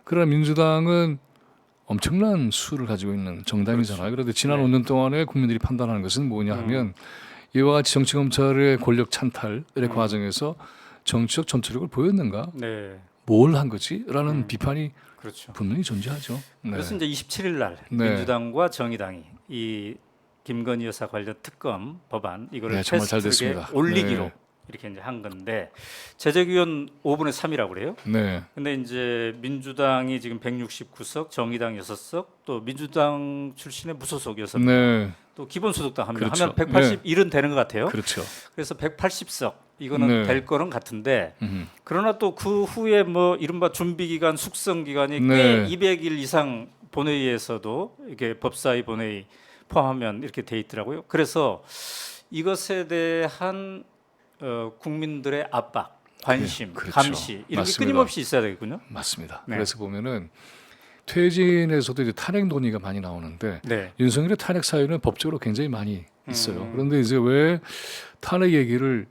그러나 민주당은 엄청난 수를 가지고 있는 정당이잖아요. 그런데 지난 네. 5년 동안에 국민들이 판단하는 것은 뭐냐 하면 이와 같이 정치 검찰의 권력 찬탈의 과정에서 정치적 전투력을 보였는가? 네. 뭘 한 거지? 라는 비판이 그렇죠. 분명히 존재하죠. 네. 그래서 이제 27일 날 네. 민주당과 정의당이 이 김건희 여사 관련 특검 법안 이거를 네, 정말 잘 패스트트랙에 됐습니다. 올리기로 네. 이렇게 이제 한 건데 제적의원 5분의 3이라고 그래요. 네. 근데 이제 민주당이 지금 169석, 정의당 6석, 또 민주당 출신의 무소속 6명, 네. 또 기본소득당 한 명 그렇죠. 하면 181은 되는 것 같아요. 그렇죠. 그래서 180석 이거는 네. 될 거는 같은데 그러나 또 그 후에 뭐 이른바 준비 기간, 숙성 기간이 꽤 네. 200일 이상 본회의에서도 이렇게 법사위 본회의 포함하면 이렇게 돼 있더라고요. 그래서 이것에 대한 국민들의 압박, 관심, 그렇죠. 감시 이런 게 맞습니다. 끊임없이 있어야 되겠군요. 맞습니다. 네. 그래서 보면은 퇴진에서도 이제 탄핵 논의가 많이 나오는데 네. 윤석열의 탄핵 사유는 법적으로 굉장히 많이 있어요. 그런데 이제 왜 탄핵 얘기를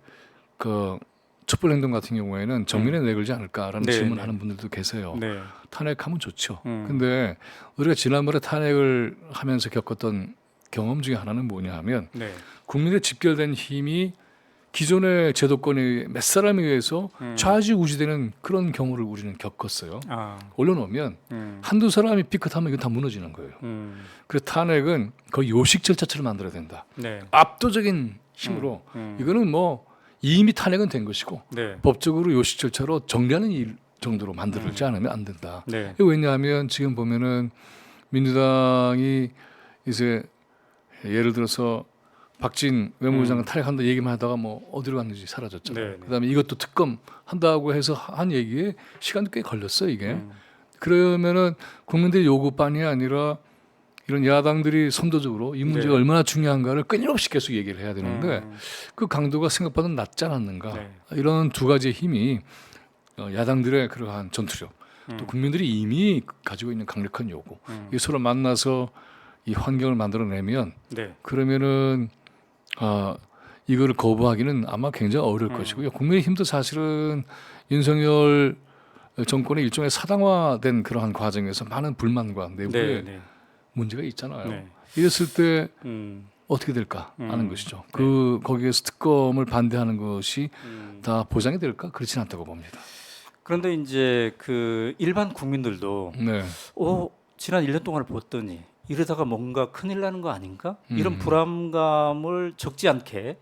그 촛불행동 같은 경우에는 정면에 내걸지 않을까라는 네, 질문하는 분들도 계세요. 네. 탄핵하면 좋죠. 근데 우리가 지난번에 탄핵을 하면서 겪었던 경험 중에 하나는 뭐냐 하면 네. 국민의 집결된 힘이 기존의 제도권의 몇 사람에 의해서 좌지우지되는 그런 경우를 우리는 겪었어요. 아. 올려놓으면 한두 사람이 삐끗하면 이건 다 무너지는 거예요. 그래서 탄핵은 거의 요식 절차처럼 만들어야 된다. 네. 압도적인 힘으로 이거는 뭐 이미 탄핵은 된 것이고 네. 법적으로 요식 절차로 정리하는 일 정도로 만들지 않으면 안 된다. 네. 왜냐하면 지금 보면은 민주당이 이제 예를 들어서 박진 외무부 장관 탄핵한다 얘기만 하다가 뭐 어디로 갔는지 사라졌잖아요. 네. 그다음에 이것도 특검 한다고 해서 한 얘기에 시간도 꽤 걸렸어요 이게. 그러면은 국민들의 요구만이 아니라 이런 야당들이 선도적으로 이 문제가 네. 얼마나 중요한가를 끊임없이 계속 얘기를 해야 되는데 그 강도가 생각보다 낮지 않았는가. 네. 이런 두 가지의 힘이 야당들의 그러한 전투력 또 국민들이 이미 가지고 있는 강력한 요구 이 서로 만나서 이 환경을 만들어내면 네. 그러면은 이거를 거부하기는 아마 굉장히 어려울 것이고요. 국민의힘도 사실은 윤석열 정권의 일종의 사당화된 그러한 과정에서 많은 불만과 내부의 네. 문제가 있잖아요. 네. 이랬을 때 음. 어떻게 될까 하는 것이죠. 거기에서 특검을 반대하는 것이 다 보장이 될까? 그렇진 않다고 봅니다. 그런데 이제 그 일반 국민들도 네, 지난 1년 동안을 봤더니 이러다가 뭔가 큰일 나는 거 아닌가? 이런 불안감을 적지 않게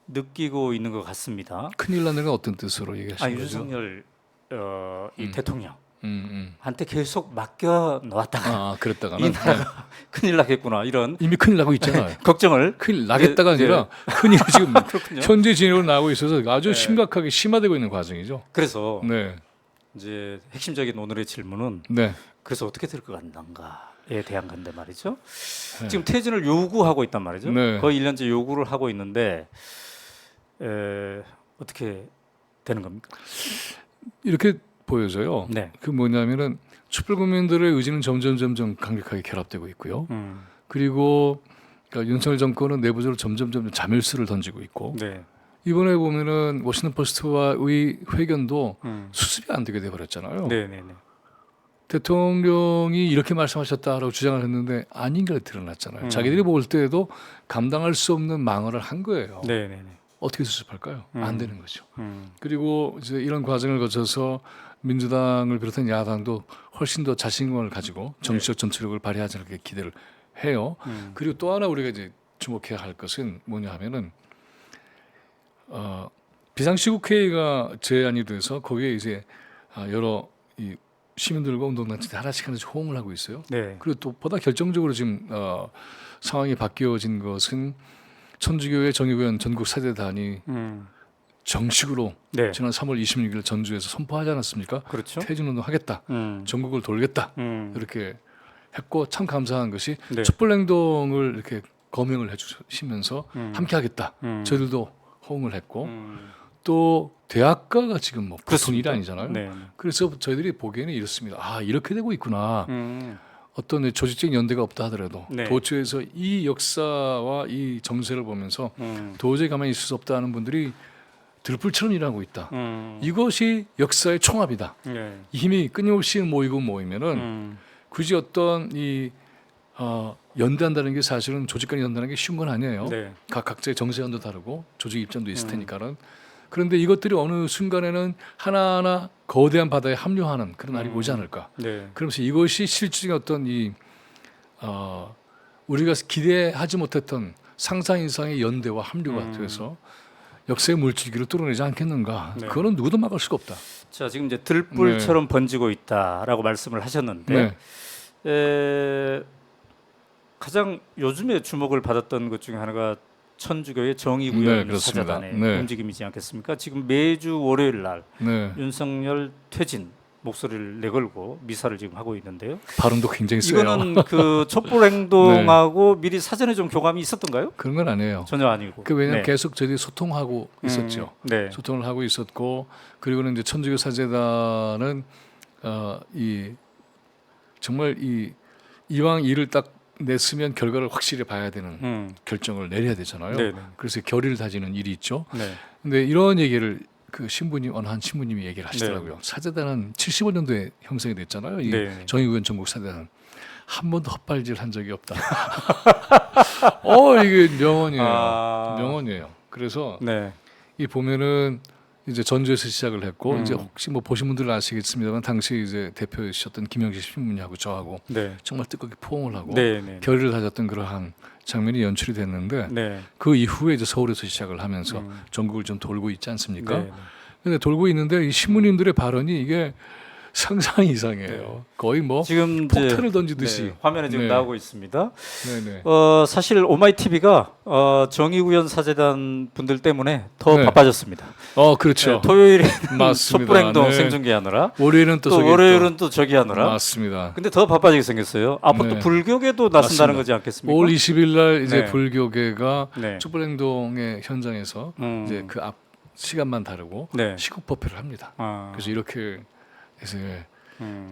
느끼고 있는 것 같습니다. 큰일 나는 건 어떤 뜻으로 얘기하시는 거죠? 윤석열 이 대통령 음. 한테 계속 맡겨 놓았다가 그랬다가는 이 나라가 큰일 나겠구나 이런 이미 큰일 나고 있잖아요. 걱정을 큰일 나겠다가 네, 아니라 큰일이 지금 그렇군요. 현재 진행으로 나오고 있어서 아주 심각하게 심화되고 있는 과정이죠. 그래서 네, 이제 핵심적인 오늘의 질문은 네, 그래서 어떻게 될 것 같는가에 대한 건데 말이죠. 네. 지금 퇴진을 요구하고 있단 말이죠. 네. 거의 1년째 요구를 하고 있는데 어떻게 되는 겁니까? 이렇게 보여져요. 네. 그 뭐냐면은 촛불 국민들의 의지는 점점 강력하게 결합되고 있고요. 그리고 그러니까 윤석열 정권은 내부적으로 점점 자멸수를 던지고 있고 네. 이번에 보면은 워싱턴 포스트와의 회견도 수습이 안 되게 돼버렸잖아요. 네, 네, 네. 대통령이 이렇게 말씀하셨다라고 주장을 했는데 아닌 게 드러났잖아요. 자기들이 볼 때에도 감당할 수 없는 망언을 한 거예요. 네, 네, 네. 어떻게 수습할까요? 안 되는 거죠. 음. 그리고 이제 이런 과정을 거쳐서 민주당을 비롯한 야당도 훨씬 더 자신감을 가지고 정치적 전투력을 발휘하지 않게 기대를 해요. 그리고 또 하나 우리가 이제 주목해야 할 것은 뭐냐 하면은 비상시국회의가 제안이 돼서 거기에 이제 여러 이 시민들과 운동단체들 하나씩 호응을 하고 있어요. 네. 그리고 또 보다 결정적으로 지금 상황이 바뀌어진 것은 천주교의 정의구현 전국 사제단이 정식으로 네. 지난 3월 26일 전주에서 선포하지 않았습니까? 그렇죠. 퇴진운동 하겠다. 전국을 돌겠다. 이렇게 했고 참 감사한 것이 네. 촛불행동을 이렇게 거명을 해주시면서 함께하겠다. 저희들도 호응을 했고 또 대학가가 지금 뭐 보통 일이 아니잖아요. 네. 그래서 저희들이 보기에는 이렇습니다. 아 이렇게 되고 있구나. 어떤 조직적인 연대가 없다 하더라도 네. 도처에서 이 역사와 이 정세를 보면서 도저히 가만히 있을 수 없다는 분들이 들불처럼 일하고 있다. 이것이 역사의 총합이다. 네. 이 힘이 끊임없이 모이고 모이면은 굳이 어떤 이 연대한다는 게 사실은 조직 간에 연대하는 게 쉬운 건 아니에요. 네. 각자의 정세관도 다르고 조직 입장도 있을 테니까는. 그런데 이것들이 어느 순간에는 하나하나 거대한 바다에 합류하는 그런 날이 오지 않을까. 네. 그러면서 이것이 실질적인 어떤 이 우리가 기대하지 못했던 상상 이상의 연대와 합류가 돼서 역사의 물줄기를 뚫어내지 않겠는가. 네. 그거는 누구도 막을 수가 없다. 자, 지금 이제 들불처럼 번지고 있다라고 말씀을 하셨는데 가장 요즘에 주목을 받았던 것 중에 하나가 천주교의 정의구현 그렇습니다. 사제단의 네. 움직임이지 않겠습니까? 지금 매주 월요일 날 네. 윤석열 퇴진 목소리를 내걸고 미사를 지금 하고 있는데요. 발음도 굉장히 세요. 이거는 그 촛불 행동하고 미리 사전에 좀 교감이 있었던가요? 그런 건 아니에요. 전혀 아니고. 왜냐하면 네. 계속 저희들이 소통하고 있었죠. 네. 소통을 하고 있었고 그리고는 이제 천주교 사제단은 이 정말 이왕 일을 딱 냈으면 결과를 확실히 봐야 되는 결정을 내려야 되잖아요. 네네. 그래서 결의를 다지는 일이 있죠. 네. 근데 이런 얘기를 그 신부님 어느 한 신부님이 얘기를 하시더라고요. 네. 사제단은 75년도에 형성이 됐잖아요. 이 네. 정의구현 전국 사제단 한 번도 헛발질 한 적이 없다. 이게 명언이에요. 명언이에요. 그래서 네. 이 보면은 이제 전주에서 시작을 했고 이제 혹시 뭐 보신 분들은 아시겠습니다만 당시 이제 대표이셨던 김영식 신부님하고 저하고 네. 정말 뜨겁게 포옹을 하고 네. 네. 결의를 다졌던 그러한 장면이 연출이 됐는데 네. 그 이후에 이제 서울에서 시작을 하면서 전국을 좀 돌고 있지 않습니까? 네. 근데 돌고 있는데 이 신부님들의 발언이 이게 상상 이상이에요. 거의 뭐 지금 폭탄을 던지듯이. 네, 화면에 지금 네. 나오고 있습니다. 네네. 사실 오마이TV가 정의구현 사제단 분들 때문에 더 네. 바빠졌습니다. 그렇죠. 네, 토요일에 맞습니다. 촛불행동 네. 생중계하느라 월요일은 또 저기 월요일은 또 저기 하느라. 맞습니다. 근데 더 바빠지게 생겼어요. 앞으로 네. 또 불교계도 나선다는 맞습니다. 거지 않겠습니까? 5월 20일 날 이제 네. 불교계가 네. 촛불행동의 현장에서 이제 그 앞 시간만 다르고 네. 시국법회를 합니다. 아. 그래서 이렇게 해서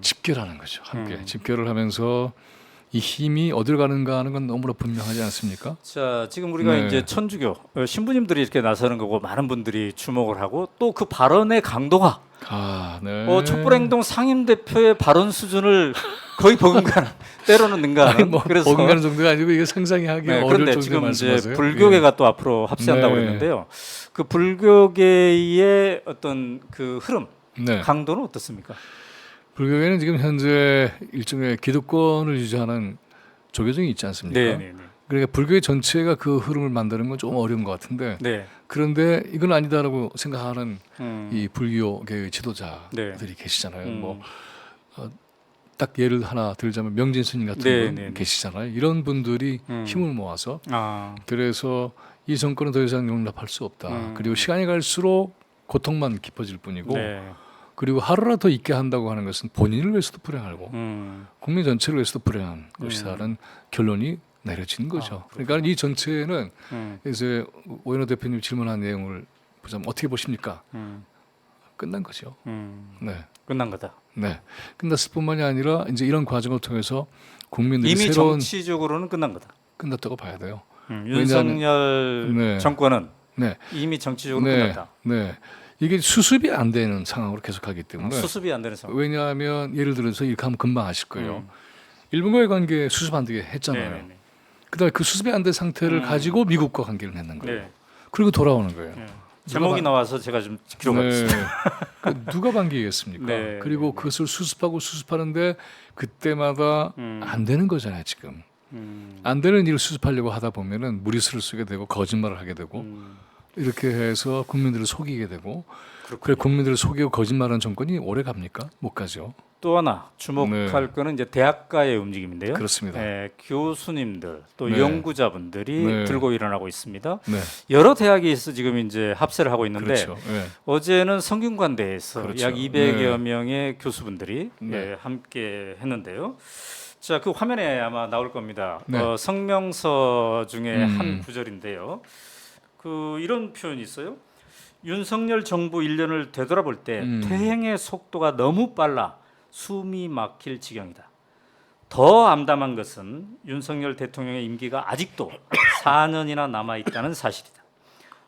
집결하는 거죠. 함께 집결을 하면서 이 힘이 어디로 가는가 하는 건 너무나 분명하지 않습니까? 자, 지금 우리가 네. 이제 천주교 신부님들이 이렇게 나서는 거고 많은 분들이 주목을 하고 또 그 발언의 강도가 네. 촛불행동 상임 대표의 발언 수준을 거의 버금가는 때로는 능가하는. 아니, 뭐 그래서 버금가는 정도가 아니고 이게 상상이 하기 네, 어려울 그런데 정도의 지금 이제 말씀하세요. 불교계가 또 앞으로 합세한다고 네. 했는데요. 그 불교계의 어떤 그 흐름, 네. 강도는 어떻습니까? 불교계는 지금 현재 일종의 기득권을 유지하는 조계종이 있지 않습니까? 네, 네, 네. 그러니까 불교의 전체가 그 흐름을 만드는 건 좀 어려운 것 같은데 네. 그런데 이건 아니다라고 생각하는 이 음. 불교계의 지도자들이 네. 계시잖아요. 음. 뭐 딱 예를 하나 들자면 명진 스님 같은 네, 분 네, 네. 계시잖아요. 이런 분들이 힘을 모아서 아. 그래서 이 정권은 더 이상 용납할 수 없다. 그리고 시간이 갈수록 고통만 깊어질 뿐이고 네. 그리고 하루라도 더 있게 한다고 하는 것은 본인을 위해서도 불행하고 국민 전체를 위해서도 불행한 것이다라는 결론이 내려진 거죠. 그러니까 이 전체는 이제 오연호 대표님 질문한 내용을 보자면 어떻게 보십니까? 끝난 거죠. 네. 끝난 거다. 네. 끝났을 뿐만이 아니라 이제 이런 과정을 통해서 국민들이 이미 새로운 정치적으로는 끝난 거다. 끝났다고 봐야 돼요. 윤석열 네. 정권은 네. 이미 정치적으로 네. 끝났다. 네. 이게 수습이 안 되는 상황으로 계속하기 때문에 수습이 안 되는 상황. 왜냐하면 예를 들어서 이렇게 하면 금방 아실 거예요. 일본과의 관계 수습 안 되게 했잖아요. 네네네. 그다음에 그 수습이 안 된 상태를 가지고 미국과 관계를 맺는 거예요. 네. 그리고 돌아오는 거예요. 네. 제목이 나와서 제가 좀 네. 기록하겠습니다. 그 누가 반기겠습니까? 네. 그리고 그것을 수습하고 수습하는데 그때마다 안 되는 거잖아요. 지금 안 되는 일을 수습하려고 하다 보면은 무리수를 쓰게 되고 거짓말을 하게 되고 이렇게 해서 국민들을 속이게 되고 그래 국민들을 속이고 거짓말하는 정권이 오래 갑니까? 못 가죠. 또 하나 주목할 거는 이제 대학가의 움직임인데요. 그렇습니다. 네, 교수님들 또 네. 연구자분들이 네. 들고 일어나고 있습니다. 네. 여러 대학에서 지금 이제 합세를 하고 있는데 그렇죠. 네. 어제는 성균관대에서 그렇죠. 약 200여 명의 교수분들이 네. 함께 했는데요. 자, 그 화면에 아마 나올 겁니다. 네. 성명서 중에 한 구절인데요. 그 이런 표현이 있어요. 윤석열 정부 1년을 되돌아볼 때 퇴행의 속도가 너무 빨라 숨이 막힐 지경이다. 더 암담한 것은 윤석열 대통령의 임기가 아직도 4년이나 남아 있다는 사실이다.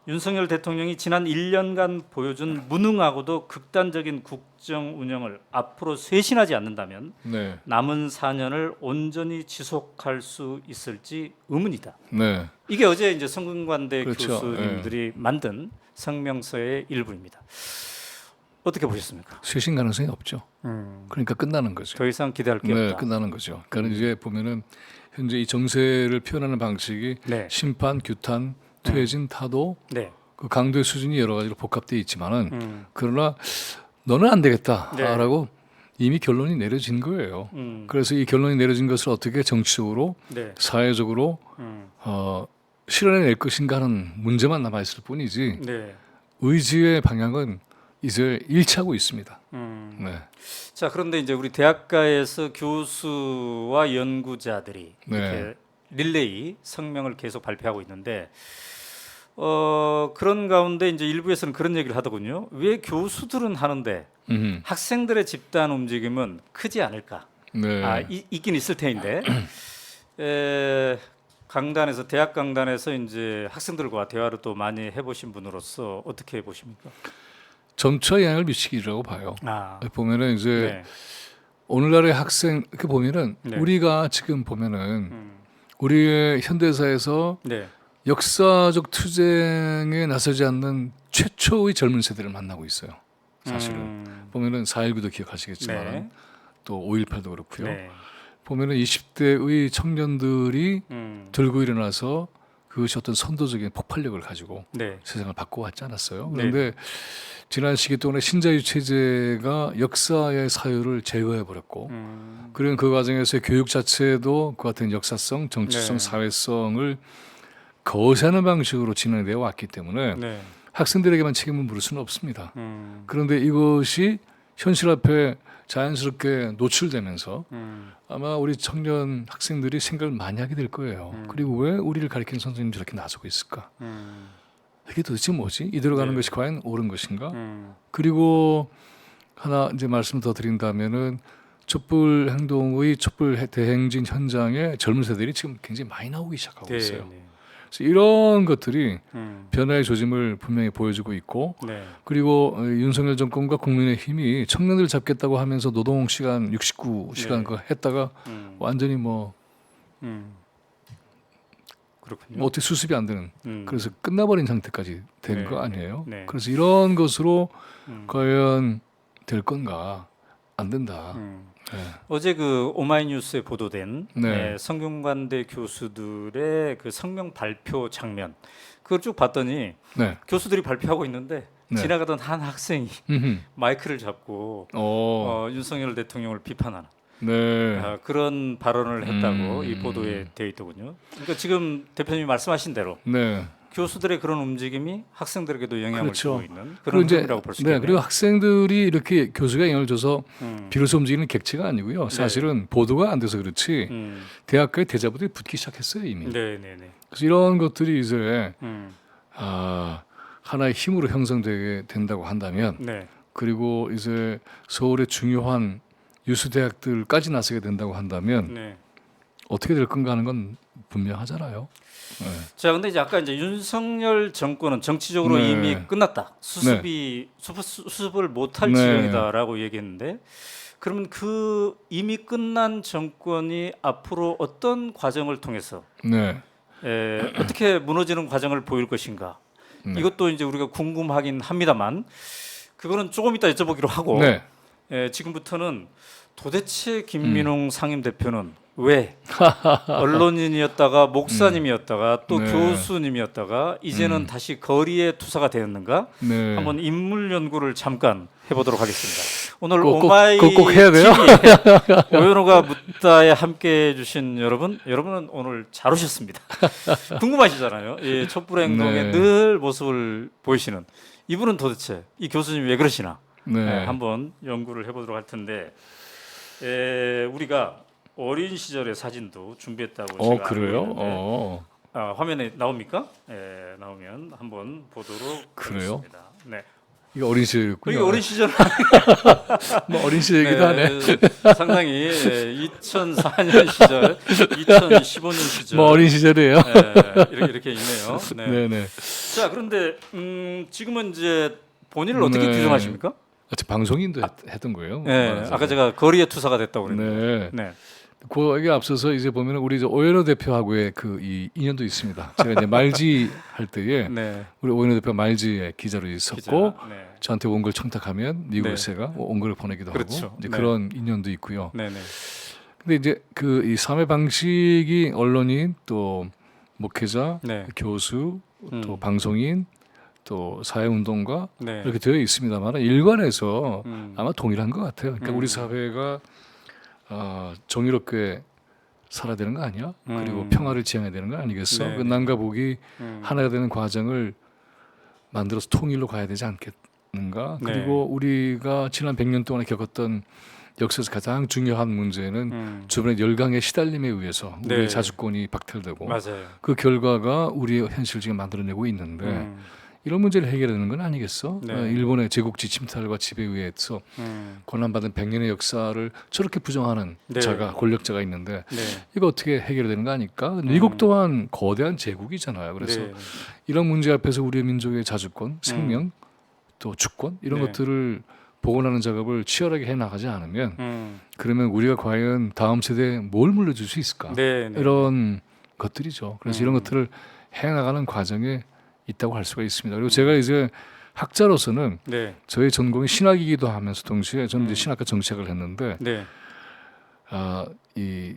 윤석열 대통령이 지난 1년간 보여준 무능하고도 극단적인 국정 운영을 앞으로 쇄신하지 않는다면 네. 남은 4년을 온전히 지속할 수 있을지 의문이다. 네. 이게 어제 이제 성균관대 그렇죠. 교수님들이 만든 성명서의 일부입니다. 어떻게 보셨습니까? 쇄신 가능성이 없죠. 그러니까 끝나는 거죠. 더 이상 기대할 게 네, 없다. 끝나는 거죠. 그러니까 이제 보면은 현재 이 정세를 표현하는 방식이 네. 심판, 규탄, 퇴진, 타도 네. 그 강도의 수준이 여러 가지로 복합되어 있지만은 그러나 너는 안 되겠다라고 이미 결론이 내려진 거예요. 그래서 이 결론이 내려진 것을 어떻게 정치적으로, 네. 사회적으로 실현해낼 것인가 하는 문제만 남아 있을 뿐이지 네. 의지의 방향은 이제 일치하고 있습니다. 네. 자, 그런데 이제 우리 대학가에서 교수와 연구자들이 네. 이렇게 릴레이 성명을 계속 발표하고 있는데 그런 가운데 이제 일부에서는 그런 얘기를 하더군요. 왜 교수들은 하는데 학생들의 집단 움직임은 크지 않을까? 네. 있긴 있을 테인데 강단에서 대학 강단에서 이제 학생들과 대화를 또 많이 해보신 분으로서 어떻게 보십니까? 점차 영향을 미치기라고 봐요. 보면은 이제 네. 오늘날의 학생 그 보면은 네. 우리가 지금 보면은 우리의 현대사에서 네. 역사적 투쟁에 나서지 않는 최초의 젊은 세대를 만나고 있어요. 사실은 보면은 4.19도 기억하시겠지만 네. 또 5.18도 그렇고요. 네. 보면은 20대의 청년들이 들고 일어나서 그것이 어떤 선도적인 폭발력을 가지고 네. 세상을 바꿔왔지 않았어요. 그런데 지난 시기 동안에 신자유 체제가 역사의 사유를 제거해 버렸고, 그런 그 과정에서 교육 자체도 그 같은 역사성, 정치성, 네. 사회성을 거세하는 방식으로 진행되어 왔기 때문에 네. 학생들에게만 책임을 물을 수는 없습니다. 그런데 이것이 현실 앞에 자연스럽게 노출되면서 아마 우리 청년 학생들이 생각을 많이 하게 될 거예요. 그리고 왜 우리를 가르치는 선생님이 저렇게 나서고 있을까? 이게 도대체 뭐지? 이대로 가는 네. 것이 과연 옳은 것인가? 그리고 하나 이제 말씀 더 드린다면은 촛불 행동의 촛불 대행진 현장에 젊은 세대들이 지금 굉장히 많이 나오기 시작하고 있어요. 네. 그래서 이런 것들이 변화의 조짐을 분명히 보여주고 있고, 네. 그리고 윤석열 정권과 국민의힘이 청년들 잡겠다고 하면서 노동 시간 69시간 네. 그거 했다가 완전히 뭐 그렇군요. 어떻게 수습이 안 되는 그래서 끝나버린 상태까지 된 네. 거 아니에요? 네. 그래서 이런 것으로 과연 될 건가? 안 된다. 어제 그 오마이뉴스에 보도된 네. 성균관대 교수들의 그 성명 발표 장면 그걸 쭉 봤더니 네. 교수들이 발표하고 있는데 네. 지나가던 한 학생이 음흠. 마이크를 잡고 윤석열 대통령을 비판하는 네. 그런 발언을 했다고 이 보도에 되어 있더군요. 그러니까 지금 대표님이 말씀하신 대로 네. 교수들의 그런 움직임이 학생들에게도 영향을 그렇죠. 주고 있는 그리고 그런 이제 흐름이라고 볼 수 있겠네요. 그리고 학생들이 이렇게 교수가 영향을 줘서 비로소 움직이는 객체가 아니고요. 네. 사실은 보도가 안 돼서 그렇지 대학교의 대자보들이 붙기 시작했어요 이미. 네네네. 그래서 이런 것들이 이제 음. 하나의 힘으로 형성되게 된다고 한다면, 네. 그리고 이제 서울의 중요한 유수 대학들까지 나서게 된다고 한다면 네. 어떻게 될 건가 하는 건 분명하잖아요. 네. 자, 근데 이제 아까 이제 윤석열 정권은 정치적으로 네. 이미 끝났다. 수습을 못할 네. 지경이다라고 얘기했는데, 그러면 그 이미 끝난 정권이 앞으로 어떤 과정을 통해서 네. 어떻게 무너지는 과정을 보일 것인가? 네. 이것도 이제 우리가 궁금하긴 합니다만, 그거는 조금 이따 여쭤보기로 하고, 네. 지금부터는 도대체 김민웅 상임 대표는 왜 언론인이었다가 목사님이었다가 또 네. 교수님이었다가 이제는 다시 거리의 투사가 되었는가? 네. 한번 인물 연구를 잠깐 해보도록 하겠습니다. 오늘 꼭 오마이 해야 돼요? TV에 오연호가 묻다에 함께해 주신 여러분은 오늘 잘 오셨습니다. 궁금하시잖아요. 이 촛불 행동의 네. 늘 모습을 보이시는 이분은 도대체 이 교수님이 왜 그러시나? 네. 한번 연구를 해보도록 할 텐데 우리가 어린 시절의 사진도 준비했다고 제가 알고 그래요? 있는데 화면에 나옵니까? 나오면 한번 보도록 그래요? 하겠습니다. 네. 이거 어린 시절이었군요. 이게 어린 시절 뭐 어린 시절이기도 하네. 상당히 2004년 시절, 2015년 시절 뭐 어린 시절이에요. 이렇게 있네요. 네. 네네. 자, 그런데 지금은 이제 본인을 어떻게 네. 규정하십니까? 방송인도 했던 거예요. 네, 말하자면. 아까 제가 거리의 투사가 됐다고 그랬는데. 네. 네. 거기에 앞서서 이제 보면 우리 오연호 대표하고의 그 이 인연도 있습니다. 제가 이제 말지 할 때에 네. 우리 오연호 대표 말지에 기자로 있었고 기자. 네. 저한테 원고를 청탁하면 미국에 네. 제가 원고를 보내기도 그렇죠. 하고 이제 네. 그런 인연도 있고요. 네네. 근데 이제 그 이 삶의 방식이 언론인 또 목회자, 네. 교수, 또 방송인, 또 사회운동가 네. 이렇게 되어 있습니다만 일관해서 음. 아마 동일한 것 같아요. 그러니까 우리 사회가 정의롭게 살아야 되는 거 아니야? 그리고 평화를 지향해야 되는 거 아니겠어? 네. 그 남과 북이 하나가 되는 과정을 만들어서 통일로 가야 되지 않겠는가? 네. 그리고 우리가 지난 100년 동안에 겪었던 역사에서 가장 중요한 문제는 주변의 열강의 시달림에 의해서 네. 우리의 자주권이 박탈되고 맞아요. 그 결과가 우리의 현실을 지금 만들어내고 있는데 이런 문제를 해결하는 건 아니겠어? 네. 일본의 제국지 침탈과 지배에 의해서 고난받은 100년의 역사를 저렇게 부정하는 네. 권력자가 있는데 네. 이거 어떻게 해결되는 거 아닐까? 미국 또한 거대한 제국이잖아요. 그래서 네. 이런 문제 앞에서 우리의 민족의 자주권, 생명, 또 주권 이런 네. 것들을 복원하는 작업을 치열하게 해나가지 않으면 그러면 우리가 과연 다음 세대에 뭘 물려줄 수 있을까? 네. 네. 이런 것들이죠. 그래서 이런 것들을 해나가는 과정에 있다고 할 수가 있습니다. 그리고 제가 이제 학자로서는 네. 저의 전공이 신학이기도 하면서 동시에 저는 이제 신학과 정책을 했는데 네. 이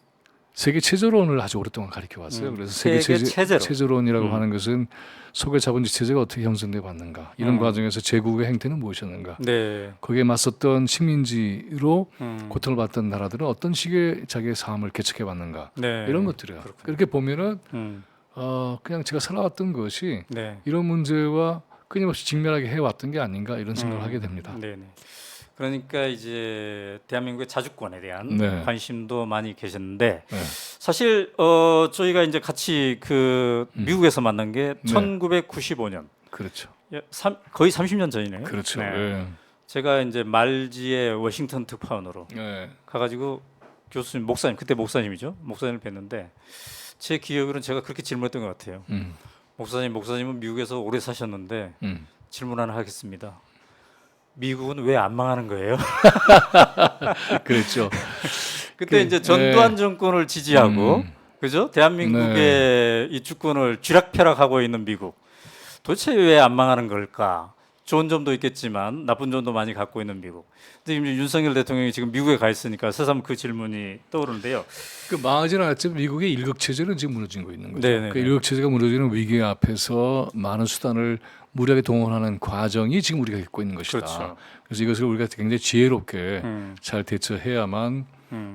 세계 체제론을 아주 오랫동안 가르쳐 왔어요. 그래서 세계 체제론. 체제론이라고 하는 것은 소외 자본주의 체제가 어떻게 형성돼 왔는가 이런 과정에서 제국의 행태는 무엇이었는가 네. 거기에 맞섰던 식민지로 고통을 받던 나라들은 어떤 식의 자기의 삶을 개척해 왔는가 네. 이런 것들이에요. 그렇군요. 그렇게 보면은 음. 그냥 제가 살아왔던 것이 네. 이런 문제와 끊임없이 직면하게 해왔던 게 아닌가 이런 생각을 하게 됩니다. 네네. 그러니까 이제 대한민국의 자주권에 대한 네. 관심도 많이 계셨는데 네. 사실 저희가 이제 같이 그 미국에서 만난 게 네. 1995년 그렇죠. 거의 30년 전이네요. 그렇죠. 네. 네. 제가 이제 말지의 워싱턴 특파원으로 네. 가가지고 교수님, 목사님 그때 목사님이죠. 목사님을 뵀는데 제 기억으로는 제가 그렇게 질문했던 것 같아요. 목사님은 미국에서 오래 사셨는데 질문 하나 하겠습니다. 미국은 왜 안 망하는 거예요? 그랬죠. 그때 이제 전두환 정권을 지지하고 그죠? 대한민국의 이 주권을 쥐락펴락하고 있는 미국. 도대체 왜 안 망하는 걸까? 좋은 점도 있겠지만 나쁜 점도 많이 갖고 있는 미국. 근데 지금 윤석열 대통령이 지금 미국에 가 있으니까 새삼 그 질문이 떠오르는데요. 그 망하지는 않았지만 미국의 일극 체제는 지금 무너지고 있는 거죠. 네네네. 그 일극 체제가 무너지는 위기 앞에서 많은 수단을 무리하게 동원하는 과정이 지금 우리가 겪고 있는 것이다. 그렇죠. 그래서 이것을 우리가 굉장히 지혜롭게 잘 대처해야만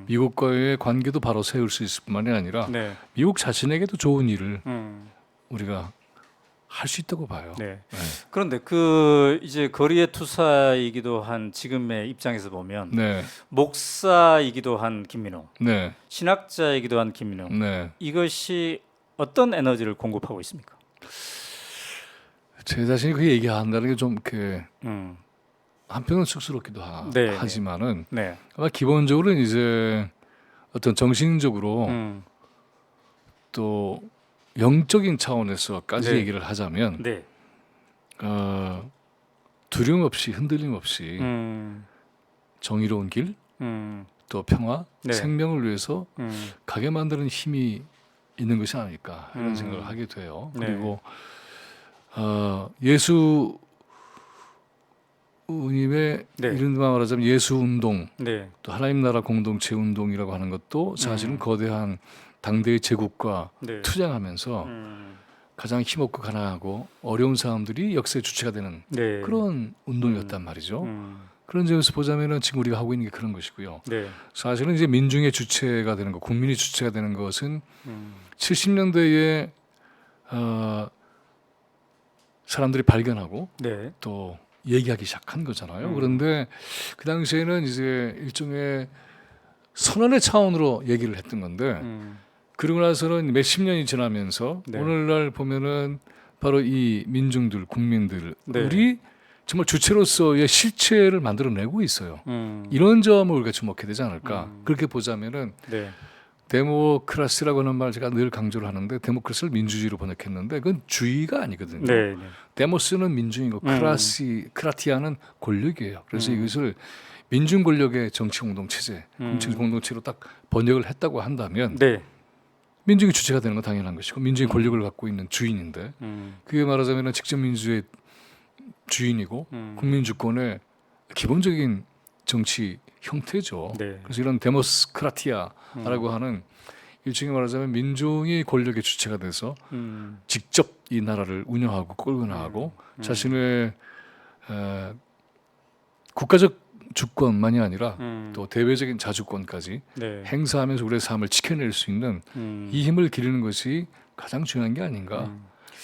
미국과의 관계도 바로 세울 수 있을 뿐만이 아니라 네. 미국 자신에게도 좋은 일을 음. 우리가 할 수 있다고 봐요. 네. 네. 그런데 그 이제 거리의 투사이기도 한 지금의 입장에서 보면 네, 목사이기도 한 김민호, 네, 신학자이기도 한 김민호, 네. 이것이 어떤 에너지를 공급하고 있습니까? 제 자신이 그 얘기한다는 게 좀 이렇게 음. 한편은 쑥스럽기도 네, 하지만은 네. 아마 기본적으로는 이제 어떤 정신적으로 또 영적인 차원에서까지 네. 얘기를 하자면 네. 두려움 없이 흔들림 없이 정의로운 길, 또 평화, 네. 생명을 위해서 음. 가게 만드는 힘이 있는 것이 아닐까 이런 생각을 하게 돼요. 네. 그리고 예수님의 네. 이른바 말하자면 예수 운동, 네. 또 하나님 나라 공동체 운동이라고 하는 것도 사실은 거대한 당대의 제국과 네. 투쟁하면서 가장 힘없고 가난하고 어려운 사람들이 역사의 주체가 되는 네. 그런 운동이었단 말이죠. 그런 점에서 보자면은 지금 우리가 하고 있는 게 그런 것이고요. 네. 사실은 이제 민중의 주체가 되는 것, 국민이 주체가 되는 것은 70년대에 사람들이 발견하고 네. 또 얘기하기 시작한 거잖아요. 그런데 그 당시에는 이제 일종의 선언의 차원으로 얘기를 했던 건데 그러고 나서는 몇십 년이 지나면서 네. 오늘날 보면은 바로 이 민중들, 국민들, 네. 우리 정말 주체로서의 실체를 만들어내고 있어요. 음. 이런 점을 우리가 주목해야 되지 않을까. 그렇게 보자면은 네. 데모크라시라고 하는 말 제가 늘 강조를 하는데 데모크라시를 민주주의로 번역했는데 그건 주의가 아니거든요. 네. 네. 데모스는 민중이고 크라티아는 권력이에요. 그래서 이것을 민중 권력의 정치 공동 체제, 정치 공동체로 딱 번역을 했다고 한다면 네. 민중이 주체가 되는 건 당연한 것이고 민중이 권력을 갖고 있는 주인인데 그게 말하자면 직접 민주의 주인이고 국민 주권의 기본적인 정치 형태죠. 네. 그래서 이런 데모스크라티아라고 하는 일종의 말하자면 민중이 권력의 주체가 돼서 직접 이 나라를 운영하고 끌고 나가고 자신의 국가적 주권만이 아니라 또 대외적인 자주권까지 네. 행사하면서 우리의 삶을 지켜낼 수 있는 이 힘을 기르는 것이 가장 중요한 게 아닌가.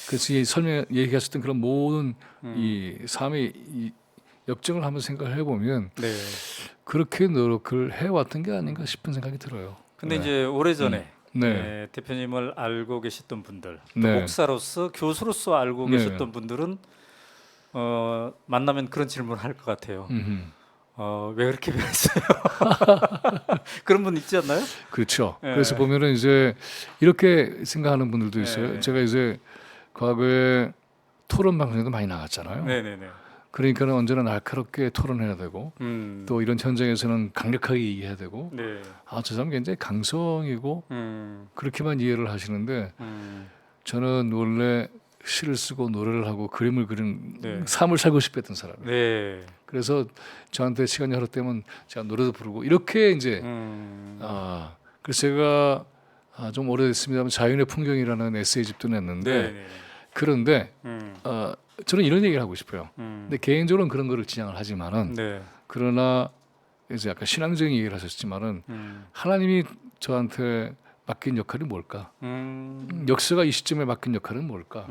그래서 이 설명 얘기하셨던 그런 모든 이 삶의 이 역정을 한번 생각을 해보면 네. 그렇게 노력을 해왔던 게 아닌가 싶은 생각이 들어요. 근데 네. 이제 오래전에 네. 대표님을 알고 계셨던 분들, 또 네. 목사로서 교수로서 알고 네. 계셨던 분들은 만나면 그런 질문을 할 것 같아요. 왜 그렇게 변했어요? 그런 분 있지 않나요? 그렇죠. 네. 그래서 보면은 이제 이렇게 생각하는 분들도 있어요. 네. 제가 이제 과거에 토론 방송에도 많이 나갔잖아요. 네네네. 그러니까는 언제나 날카롭게 토론해야 되고 또 이런 현장에서는 강력하게 얘기해야 되고 네. 저 사람 굉장히 강성이고 그렇게만 이해를 하시는데 저는 원래 시를 쓰고 노래를 하고 그림을 그리는 네. 삶을 살고 싶었던 사람이에요. 네. 그래서 저한테 시간이 허락되면 제가 노래도 부르고 이렇게 이제 그래서 제가 좀 오래됐습니다만 자연의 풍경이라는 에세이집도 냈는데 네. 그런데 저는 이런 얘기를 하고 싶어요. 근데 개인적으로는 그런 거를 지향을 하지만은 네. 그러나 이제 약간 신앙적인 얘기를 하셨지만은 하나님이 저한테 맡긴 역할이 뭘까? 역사가 이 시점에 맡긴 역할은 뭘까?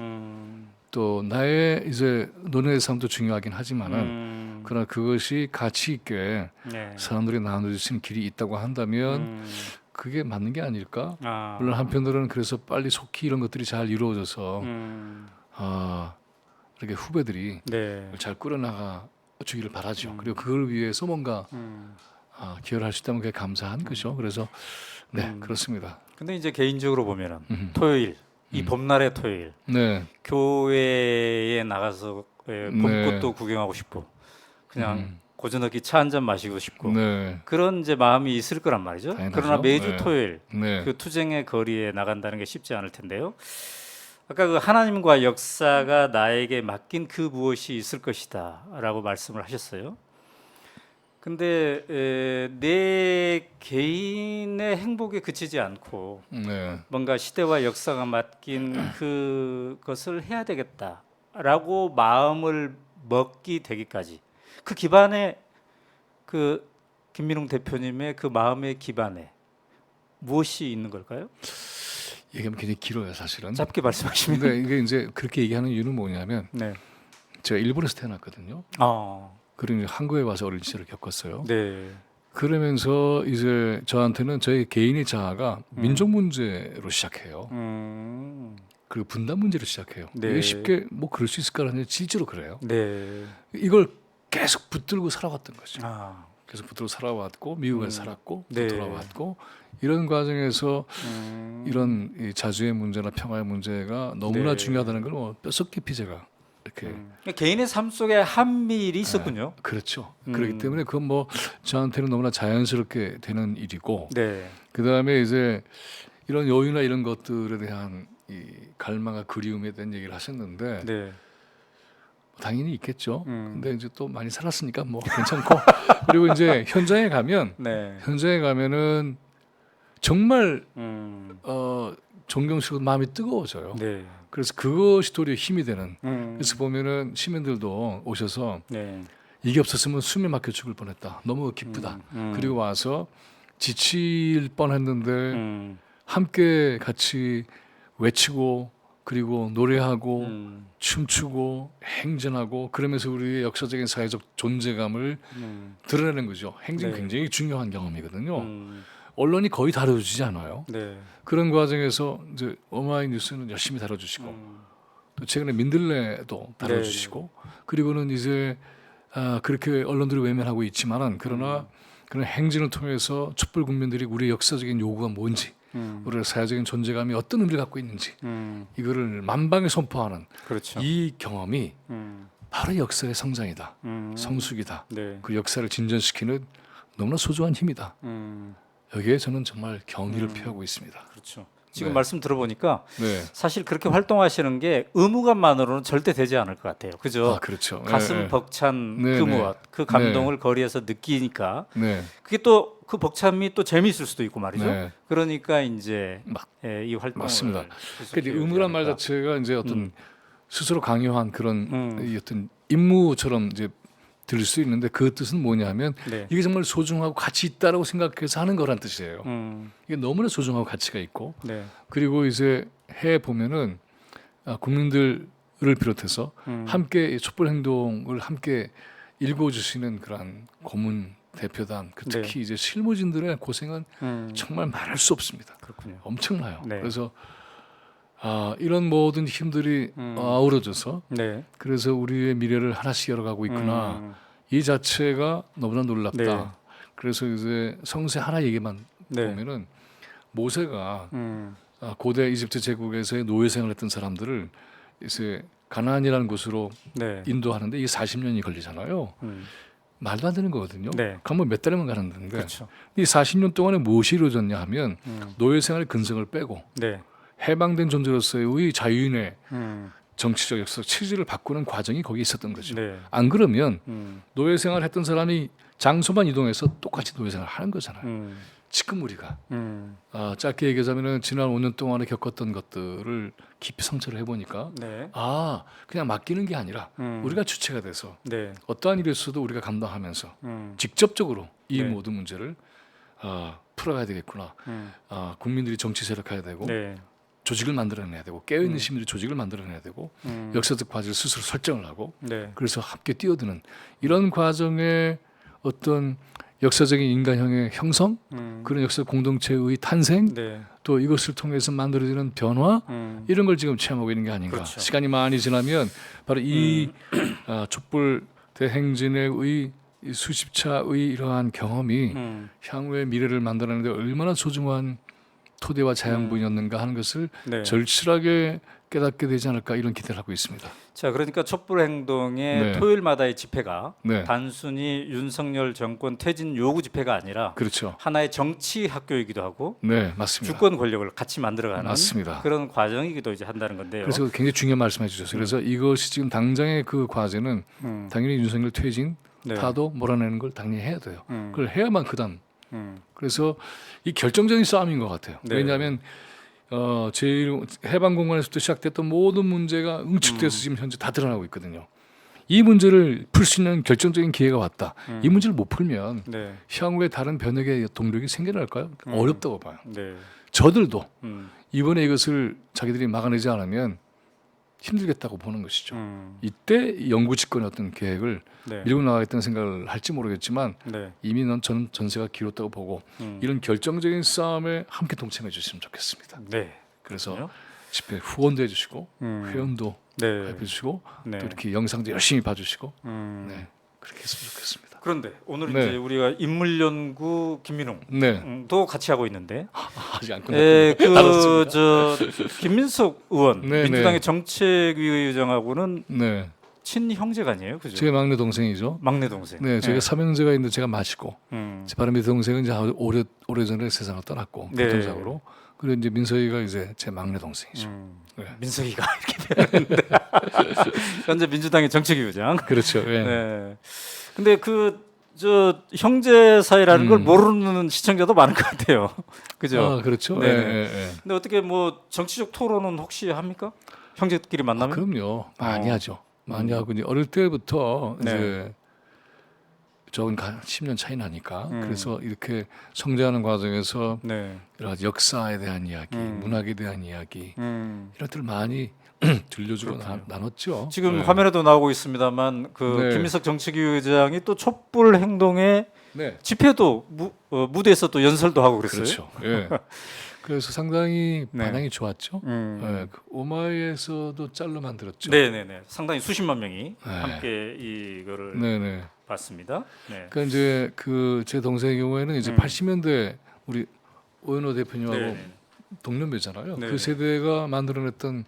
또 나의 이제 논의의 삶도 중요하긴 하지만은 그러나 그것이 가치 있게 네. 사람들이 나눠줄 수 있는 길이 있다고 한다면 그게 맞는 게 아닐까? 아. 물론 한편으로는 그래서 빨리 속히 이런 것들이 잘 이루어져서 이렇게 후배들이 네. 잘 꾸려나가 주기를 바라죠. 그리고 그걸 위해서 뭔가 기여를 할 수 있다면 그게 감사한 거죠. 그래서 네 그렇습니다. 근데 이제 개인적으로 보면은 토요일 이 봄날의 토요일 네, 교회에 나가서 봄꽃도 구경하고 싶고 그냥 고즈넉히 차 한 잔 마시고 싶고 네, 그런 이제 마음이 있을 거란 말이죠. 당연하죠. 그러나 매주 네. 토요일 네, 그 투쟁의 거리에 나간다는 게 쉽지 않을 텐데요. 아까 그 하나님과 역사가 나에게 맡긴 그 무엇이 있을 것이다라고 말씀을 하셨어요. 근데 내 개인의 행복에 그치지 않고 네. 뭔가 시대와 역사가 맡긴 그것을 해야 되겠다라고 마음을 먹기 되기까지 그 기반에 그 김민웅 대표님의 그 마음의 기반에 무엇이 있는 걸까요? 얘기하면 굉장히 길어요, 사실은. 짧게 말씀하시면. 근데 이게 이제 그렇게 얘기하는 이유는 뭐냐면 네. 제가 일본에서 태어났거든요. 그리고 이제 한국에 와서 어린 시절을 겪었어요. 네. 그러면서 이제 저한테는 저희 개인의 자아가 민족 문제로 시작해요. 그리고 분단 문제로 시작해요. 네. 이게 쉽게 뭐 그럴 수 있을까라는 실제로 그래요. 네. 이걸 계속 붙들고 살아왔던 거죠. 아. 계속 붙들고 살아왔고 미국에서 살았고 또 네. 돌아왔고 이런 과정에서 이런 이 자주의 문제나 평화의 문제가 너무나 네. 중요하다는 걸 뭐 뼛속 깊이 제가 이렇게 개인의 삶 속에 한미일이 있었군요. 그렇죠. 그렇기 때문에 그건 뭐 저한테는 너무나 자연스럽게 되는 일이고 네. 그 다음에 이제 이런 요인이나 이런 것들에 대한 이 갈망과 그리움에 대한 얘기를 하셨는데 네. 당연히 있겠죠. 근데 이제 또 많이 살았으니까 뭐 괜찮고 그리고 이제 현장에 가면은 정말 존경스럽고 마음이 뜨거워져요. 네. 그래서 그것이 도리어 힘이 되는. 음. 그래서 보면은 시민들도 오셔서 네. 이게 없었으면 숨이 막혀 죽을 뻔했다. 너무 기쁘다. 그리고 와서 지칠 뻔했는데 함께 같이 외치고 그리고 노래하고 춤추고 행진하고 그러면서 우리의 역사적인 사회적 존재감을 드러내는 거죠. 행진 네. 굉장히 중요한 경험이거든요. 언론이 거의 다뤄주지 않아요. 네. 그런 과정에서 이제 오마이뉴스는 열심히 다뤄주시고 또 최근에 민들레도 다뤄주시고 그리고는 이제 그렇게 언론들이 외면하고 있지만은 그러나 그런 행진을 통해서 촛불 국민들이 우리의 역사적인 요구가 뭔지 우리의 사회적인 존재감이 어떤 의미를 갖고 있는지 이거를 만방에 선포하는 그렇죠. 이 경험이 바로 역사의 성장이다, 성숙이다. 네. 그 역사를 진전시키는 너무나 소중한 힘이다. 여기에 저는 정말 경의를 표하고 있습니다. 그렇죠. 지금 네. 말씀 들어보니까 네, 사실 그렇게 활동하시는 게 의무감만으로는 절대 되지 않을 것 같아요. 그죠? 그렇죠. 가슴 네, 벅찬 네, 그 네. 무엇, 그 감동을 거리에서 느끼니까 네, 그게 또 그 벅참이 또 재미있을 수도 있고 말이죠. 네. 그러니까 이제 이 활동을 맞습니다. 계속해야 그러니까 의무란 말 되지 않을까. 자체가 이제 어떤 스스로 강요한 그런 이 어떤 임무처럼 이제 들릴 수 있는데 그 뜻은 뭐냐면 네. 이게 정말 소중하고 가치 있다라고 생각해서 하는 거란 뜻이에요. 이게 너무나 소중하고 가치가 있고 네. 그리고 이제 해 보면은 국민들을 비롯해서 함께 이 촛불 행동을 함께 읽어주시는 그런 고문 대표단, 특히 이제 실무진들의 고생은 정말 말할 수 없습니다. 그렇군요. 엄청나요. 네. 그래서 이런 모든 힘들이 아우러져서 네. 그래서 우리의 미래를 하나씩 열어가고 있구나. 이 자체가 너무나 놀랍다. 네. 그래서 이제 성세 하나 얘기만 네. 보면은 모세가 고대 이집트 제국에서의 노예 생활했던 사람들을 이제 가나안이라는 곳으로 네. 인도하는데 이게 40년이 걸리잖아요. 말도 안 되는 거거든요. 네. 가면 몇 달이면 가는데 그렇죠. 이 40년 동안에 무엇이 이루어졌냐 하면 노예 생활의 근성을 빼고 네. 해방된 존재로서의 자유인의 정치적 역사적 체질을 바꾸는 과정이 거기 있었던 거죠. 네. 안 그러면 노예 생활했던 사람이 장소만 이동해서 똑같이 노예 생활을 하는 거잖아요. 지금 우리가 짧게 얘기하자면은 지난 5년 동안에 겪었던 것들을 깊이 성찰을 해보니까 네. 그냥 맡기는 게 아니라 우리가 주체가 돼서 네. 어떠한 일이 있어도 우리가 감당하면서 직접적으로 이 네. 모든 문제를 풀어가야 되겠구나. 국민들이 정치 세력화해야 되고 네. 조직을 만들어내야 되고 깨어있는 시민들이 조직을 만들어내야 되고 역사적 과제를 스스로 설정을 하고 네. 그래서 함께 뛰어드는 이런 과정의 어떤 역사적인 인간형의 형성 그런 역사 공동체의 탄생 네. 또 이것을 통해서 만들어지는 변화 이런 걸 지금 체험하고 있는 게 아닌가. 그렇죠. 시간이 많이 지나면 바로 이 촛불 대행진의 이 수십 차의 이러한 경험이 향후의 미래를 만들어내는데 얼마나 소중한 토대와 자양분이었는가 하는 것을 네. 절실하게 깨닫게 되지 않을까 이런 기대를 하고 있습니다. 자, 그러니까 촛불 행동의 네. 토요일마다의 집회가 네. 단순히 윤석열 정권 퇴진 요구 집회가 아니라 그렇죠. 하나의 정치 학교이기도 하고 네, 맞습니다. 주권 권력을 같이 만들어가는 맞습니다. 그런 과정이기도 이제 한다는 건데요. 그래서 굉장히 중요한 말씀해 주셨어요. 그래서 이것이 지금 당장의 그 과제는 당연히 윤석열 퇴진 네. 타도 몰아내는 걸 당연히 해야 돼요. 음. 그걸 해야만 그다음. 음. 그래서 이 결정적인 싸움인 것 같아요. 네. 왜냐하면 제일 해방 공간에서부터 시작됐던 모든 문제가 응축돼서 지금 현재 다 드러나고 있거든요. 이 문제를 풀 수 있는 결정적인 기회가 왔다. 이 문제를 못 풀면 네. 향후에 다른 변혁의 동력이 생겨날까요? 어렵다고 봐요. 네. 저들도 음. 이번에 이것을 자기들이 막아내지 않으면 힘들겠다고 보는 것이죠. 이때 영구 집권의 어떤 계획을 네. 밀고 나가겠다는 생각을 할지 모르겠지만 네. 이미 저는 전세가 길었다고 보고 이런 결정적인 싸움에 함께 동참해 주시면 좋겠습니다. 네. 그래서 그렇군요. 집회 후원도 해주시고 회원도 네. 가입해 주시고 네. 또 이렇게 영상도 열심히 봐주시고 음. 그렇게 했으면 좋겠습니다. 그런데 오늘 네. 이제 우리가 인물연구 김민웅 네, 도 같이 하고 있는데 아직 안 끝났군요. 그저 김민석 의원 네, 민주당의 네. 정책위 의장하고는 네, 친형제가 아니에요, 그죠? 제 막내 동생이죠. 막내 동생. 네, 제가 삼형제가 있는데 제가 마시고 음. 제 바로 밑에 동생은 이제 오래 전에 세상을 떠났고 네. 교통사고로. 그리고 이제 민석이가 이제 제 막내 동생이죠. 네. 민석이가 이렇게 되는데 현재 민주당의 정책위 의장. 그렇죠. 예. 네. 근데 저 형제 사이라는 걸 모르는 시청자도 많을 것 같아요. 그죠? 아, 그렇죠. 네. 예, 예, 예. 근데 어떻게 뭐 정치적 토론은 혹시 합니까? 형제끼리 아, 만나면? 그럼요. 많이 하죠. 많이 하고 이제 어릴 때부터 네. 이제 저는 10년 차이 나니까 그래서 이렇게 성장하는 과정에서 네. 여러 가지 역사에 대한 이야기, 문학에 대한 이야기 이런 것들을 많이 들려주고 나눴죠. 지금 네. 화면에도 나오고 있습니다만 그 네. 김민석 정책위 의장이 또 촛불 행동에 네. 집회도 무대에서 또 연설도 하고 그랬어요. 그렇죠. 예. 그래서 상당히 네. 반응이 좋았죠. 예, 그 오마이에서도 짤로 만들었죠. 네네네. 상당히 수십만 명이 네. 함께 이거를 네네. 봤습니다. 네. 그러니까 이제 그 제 동생의 경우에는 이제 80년대 우리 오연호 대표님하고 네. 동년배잖아요. 네. 그 세대가 만들어냈던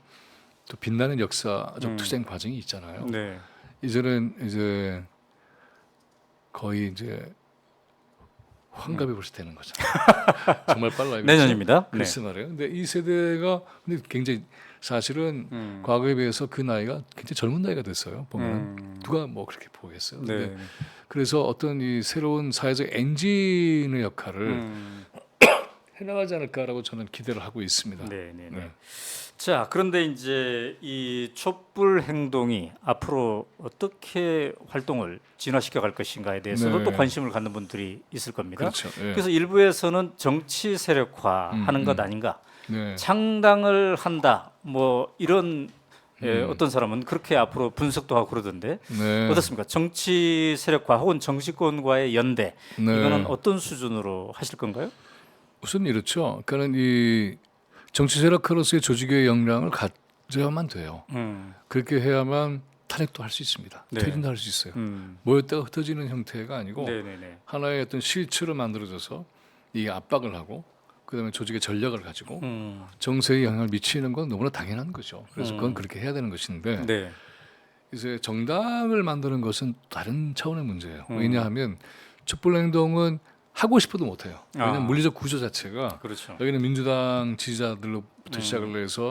또 빛나는 역사적 투쟁 과정이 있잖아요. 네. 이제는 이제 거의 이제 환갑이 벌써 되는 거죠. 정말 빨라요. 내년입니다. 네. 글쎄 말이에요. 근데 이 세대가 근데 굉장히 사실은 과거에 비해서 그 나이가 굉장히 젊은 나이가 됐어요. 보면 누가 뭐 그렇게 보겠어요. 네. 근데 그래서 어떤 이 새로운 사회적 엔진의 역할을 해나가지 않을까라고 저는 기대를 하고 있습니다. 네, 네, 네. 네. 자, 그런데 이제 이 촛불 행동이 앞으로 어떻게 활동을 진화시켜 갈 것인가에 대해서도 네. 또 관심을 갖는 분들이 있을 겁니다. 그렇죠. 예. 그래서 일부에서는 정치 세력화하는 것 아닌가, 네. 창당을 한다, 뭐 이런 어떤 사람은 그렇게 앞으로 분석도 하고 그러던데 네. 어떻습니까? 정치 세력화 혹은 정치권과의 연대 네. 이거는 어떤 수준으로 하실 건가요? 우선 이렇죠. 그러니까 이 정치 세력화로서의 조직의 역량을 가져야만 돼요. 그렇게 해야만 탄핵도 할 수 있습니다. 네. 퇴진도 할 수 있어요. 모였다가 흩어지는 형태가 아니고 네네네. 하나의 어떤 실체로 만들어져서 이 압박을 하고 그다음에 조직의 전략을 가지고 정세에 영향을 미치는 건 너무나 당연한 거죠. 그래서 그건 그렇게 해야 되는 것인데 네. 이제 정당을 만드는 것은 다른 차원의 문제예요. 왜냐하면 촛불행동은 하고 싶어도 못해요. 왜냐하면 물리적 구조 자체가 그렇죠. 여기는 민주당 지지자들로부터 시작을 해서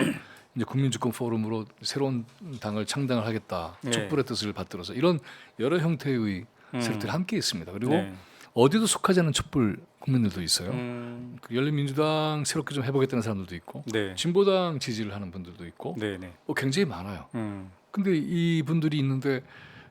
이제 국민주권 포럼으로 새로운 당을 창당을 하겠다. 네. 촛불의 뜻을 받들어서 이런 여러 형태의 세력들이 함께 있습니다. 그리고 네. 어디도 속하지 않은 촛불 국민들도 있어요. 음. 그 열린민주당 새롭게 좀 해보겠다는 사람들도 있고 네. 진보당 지지를 하는 분들도 있고 네네. 굉장히 많아요. 근데 이 분들이 있는데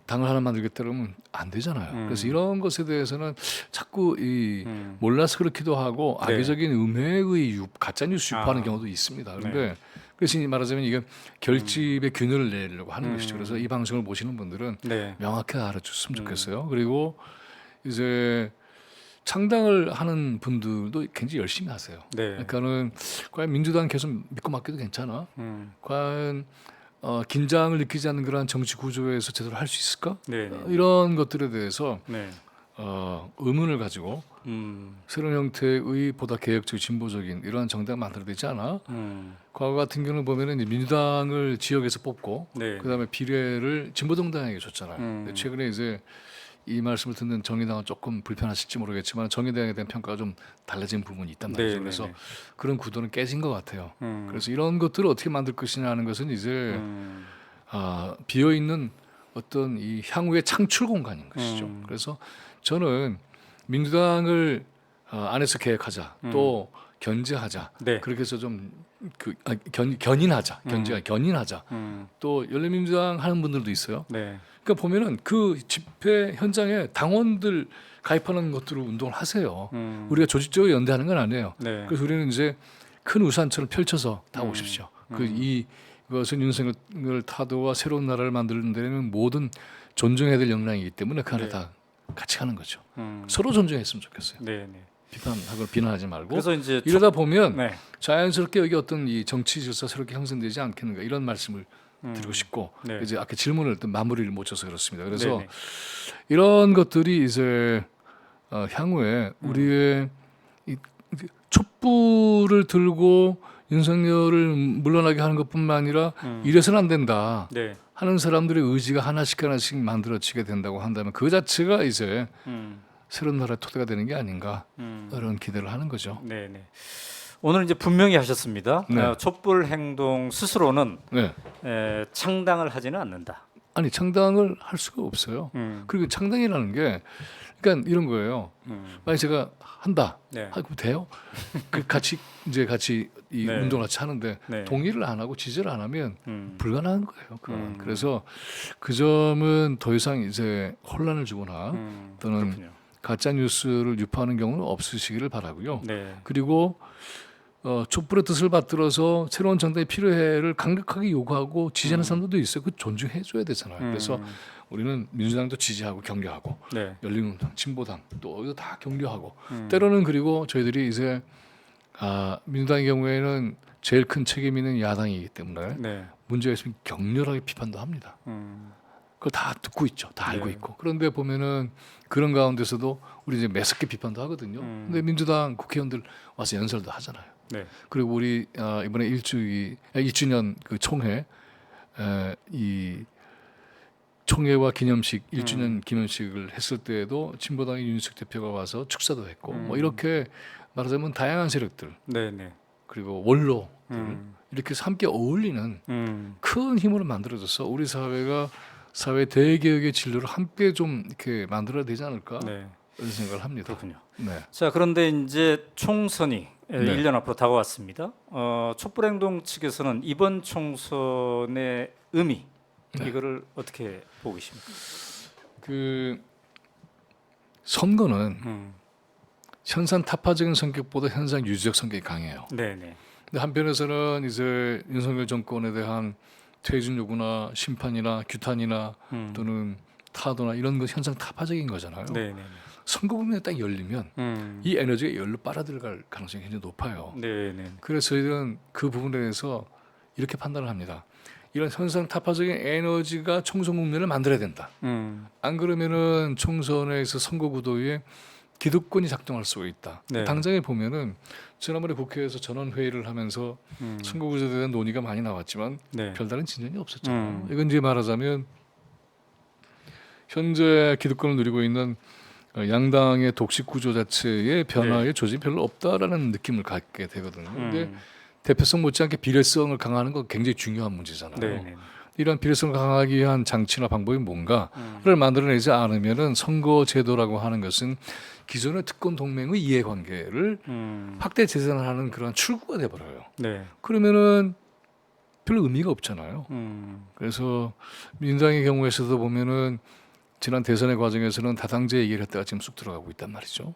당을 하나 만들겠다 그러면 안 되잖아요. 그래서 이런 것에 대해서는 자꾸 이 몰라서 그렇기도 하고 네. 악의적인 음해의 가짜 뉴스 유포하는 경우도 있습니다. 그런데 그래서 말하자면 이게 결집의 균열을 내려고 하는 것이죠. 그래서 이 방송을 보시는 분들은 네. 명확하게 알아줬으면 좋겠어요. 그리고 이제 창당을 하는 분들도 굉장히 열심히 하세요. 네. 그러니까는 과연 민주당 계속 믿고 맡겨도 괜찮아? 과연 긴장을 느끼지 않는 그러한 정치 구조에서 제대로 할 수 있을까? 네네. 이런 것들에 대해서 네. 의문을 가지고 새로운 형태의 보다 개혁적 진보적인 이러한 정당을 만들어내지 않아. 과거 같은 경우는 보면은 이제 민주당을 지역에서 뽑고 네. 그다음에 비례를 진보정당에게 줬잖아요. 근데 최근에 이제 이 말씀을 듣는 정의당은 조금 불편하실지 모르겠지만 정의당에 대한 평가가 좀 달라진 부분이 있단 말이죠. 네, 그래서 네, 네. 그런 구도는 깨진 것 같아요. 그래서 이런 것들을 어떻게 만들 것이냐 하는 것은 이제 비어 있는 어떤 이 향후의 창출 공간인 것이죠. 그래서 저는 민주당을 안에서 개혁하자, 또 견제하자. 네. 그렇게 해서 좀 견인하자, 견제가 견인하자. 또 열린민주당 하는 분들도 있어요. 네. 그러니까 보면은 그 집회 현장에 당원들 가입하는 것들을 운동을 하세요. 우리가 조직적으로 연대하는 건 아니에요. 네. 그래서 우리는 이제 큰 우산처럼 펼쳐서 다 오십시오. 이것은 윤석열 타도와 새로운 나라를 만드는 데는 모든 존중해야 될 역량이기 때문에 그 안에 네. 다 같이 가는 거죠. 서로 존중했으면 좋겠어요. 네, 네. 비판하고 비난하지 말고. 그래서 이제 이러다 보면 네. 자연스럽게 여기 어떤 이 정치 질서 새롭게 형성되지 않겠는가 이런 말씀을 드리고 싶고 네. 이제 아까 질문을 또 마무리를 못 쳐서 그렇습니다. 그래서 네, 네. 이런 것들이 이제 향후에 우리의 이 촛불을 들고 윤석열을 물러나게 하는 것뿐만 아니라 이래서는 안 된다 네. 하는 사람들의 의지가 하나씩 하나씩 만들어지게 된다고 한다면 그 자체가 이제 새로운 나라의 토대가 되는 게 아닌가 이런 기대를 하는 거죠. 네, 네. 오늘 이제 분명히 하셨습니다. 네. 촛불 행동 스스로는 네. 창당을 하지는 않는다. 아니 창당을 할 수가 없어요. 그리고 창당이라는 게 그러니까 이런 거예요. 만약 제가 한다 네. 하고 돼요? 그 같이 이 네. 운동을 같이 하는데 네. 동의를 안 하고 지지를 안 하면 불가능한 거예요. 그건. 그래서 그 점은 더 이상 이제 혼란을 주거나 또는 그렇군요. 가짜 뉴스를 유포하는 경우는 없으시기를 바라고요. 네. 그리고 촛불의 뜻을 받들어서 새로운 정당이 필요해를 강력하게 요구하고 지지하는 사람들도 있어요. 그 존중해줘야 되잖아요. 그래서 우리는 민주당도 지지하고 경계하고 네. 열린우리당, 진보당 또 이거 다 경계하고 때로는 그리고 저희들이 이제 민주당의 경우에는 제일 큰 책임 있는 야당이기 때문에 네. 문제가 있으면 격렬하게 비판도 합니다. 그걸 다 듣고 있죠. 다 알고 네. 있고. 그런데 보면은 그런 가운데서도 우리 이제 매섭게 비판도 하거든요. 근데 민주당 국회의원들 와서 연설도 하잖아요. 네. 그리고 그리고 우리 이번에 1주년 그 총회 이 총회와 기념식 1주년 기념식을 했을 때에도 진보당의 윤석 대표가 와서 축사도 했고 뭐 이렇게 말하자면 다양한 세력들 네, 네. 그리고 원로들 이렇게 해서 함께 어울리는 큰 힘으로 만들어져서 우리 사회가 사회 대개혁의 진로를 함께 좀 이렇게 만들어야 되지 않을까 네. 이런 생각을 합니다. 그렇군요. 네. 자, 그런데 이제 총선이 1년 앞으로 다가왔습니다. 촛불행동 측에서는 이번 총선의 의미 이거를 어떻게 보고 계십니까? 그 선거는 현상 타파적인 성격보다 현상 유지적 성격이 강해요. 네, 네. 근데 한편에서는 이제 윤석열 정권에 대한 퇴진 요구나 심판이나 규탄이나 또는 타도나 이런 것 현상 타파적인 거잖아요. 네, 네. 선거 국면에 딱 열리면 이 에너지가 열로 빨아들어갈 가능성이 굉장히 높아요. 네, 네. 그래서 저희들은 그 부분에 대해서 이렇게 판단을 합니다. 이런 현상 타파적인 에너지가 총선 국면을 만들어야 된다. 안 그러면은 총선에서 선거 구도에 기득권이 작동할 수가 있다. 네. 당장에 보면은 지난번에 국회에서 전원 회의를 하면서 선거 구조에 대한 논의가 많이 나왔지만 네. 별다른 진전이 없었잖아요. 이건 이제 말하자면 현재 기득권을 누리고 있는 양당의 독식 구조 자체의 변화의 조짐이 별로 없다라는 느낌을 갖게 되거든요. 근데 대표성 못지않게 비례성을 강화하는 건 굉장히 중요한 문제잖아요. 네, 네. 이런 비례성을 강화하기 위한 장치나 방법이 뭔가를 만들어내지 않으면은 선거 제도라고 하는 것은 기존의 특권 동맹의 이해관계를 확대 재산하는 그런 출구가 돼버려요. 네. 그러면은 별 의미가 없잖아요. 그래서 민주당의 경우에서도 보면은 지난 대선의 과정에서는 다당제 얘기를 했다가 지금 쑥 들어가고 있단 말이죠.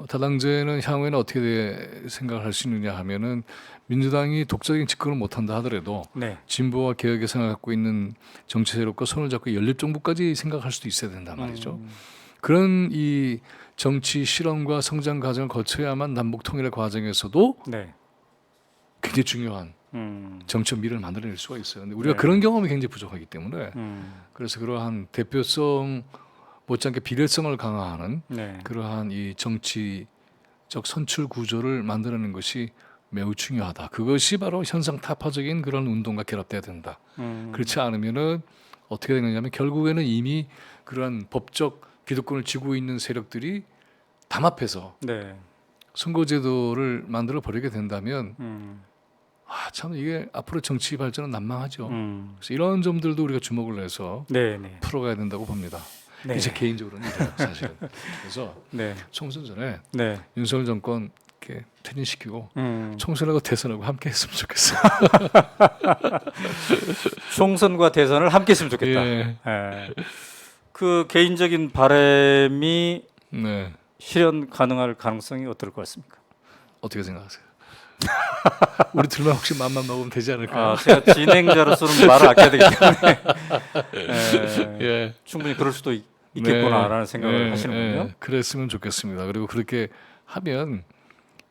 다당제는 향후에는 어떻게 생각을 할 수 있느냐 하면은 민주당이 독자적인 집권을 못한다 하더라도 네. 진보와 개혁의 생각을 갖고 있는 정치 세력과 손을 잡고 연립정부까지 생각할 수도 있어야 된단 말이죠. 그런 이 정치 실험과 성장 과정을 거쳐야만 남북 통일의 과정에서도 네. 굉장히 중요한 정치 미래를 만들어낼 수가 있어요. 근데 우리가 네. 그런 경험이 굉장히 부족하기 때문에 그래서 그러한 대표성과 못지않게 비례성을 강화하는 네. 그러한 이 정치적 선출 구조를 만들어내는 것이 매우 중요하다. 그것이 바로 현상 타파적인 그런 운동과 결합돼야 된다. 그렇지 않으면은 어떻게 되느냐면 결국에는 이미 그러한 법적 기득권을 쥐고 있는 세력들이 담합해서 네. 선거제도를 만들어 버리게 된다면 음. 참 이게 앞으로 정치 발전은 난망하죠. 음. 그래서 이런 점들도 우리가 주목을 해서 네, 네. 풀어가야 된다고 봅니다. 네. 제 개인적으로는 이래요, 사실은. 그래서 네. 총선 전에 네. 윤석열 정권 이렇게 퇴진시키고 음. 총선하고 대선하고 함께 했으면 좋겠어요. 총선과 대선을 함께 했으면 좋겠다. 예. 예. 그 개인적인 바람이 네. 실현 가능할 가능성이 어떨 것 같습니까? 어떻게 생각하세요? 우리 둘만 혹시 맘만 먹으면 되지 않을까요? 아, 제가 진행자로서는 말을 아껴야 되기 때문에 예. 충분히 그럴 수도 있겠구나라는 네. 생각을 예, 하시는군요. 예. 그랬으면 좋겠습니다. 그리고 그렇게 하면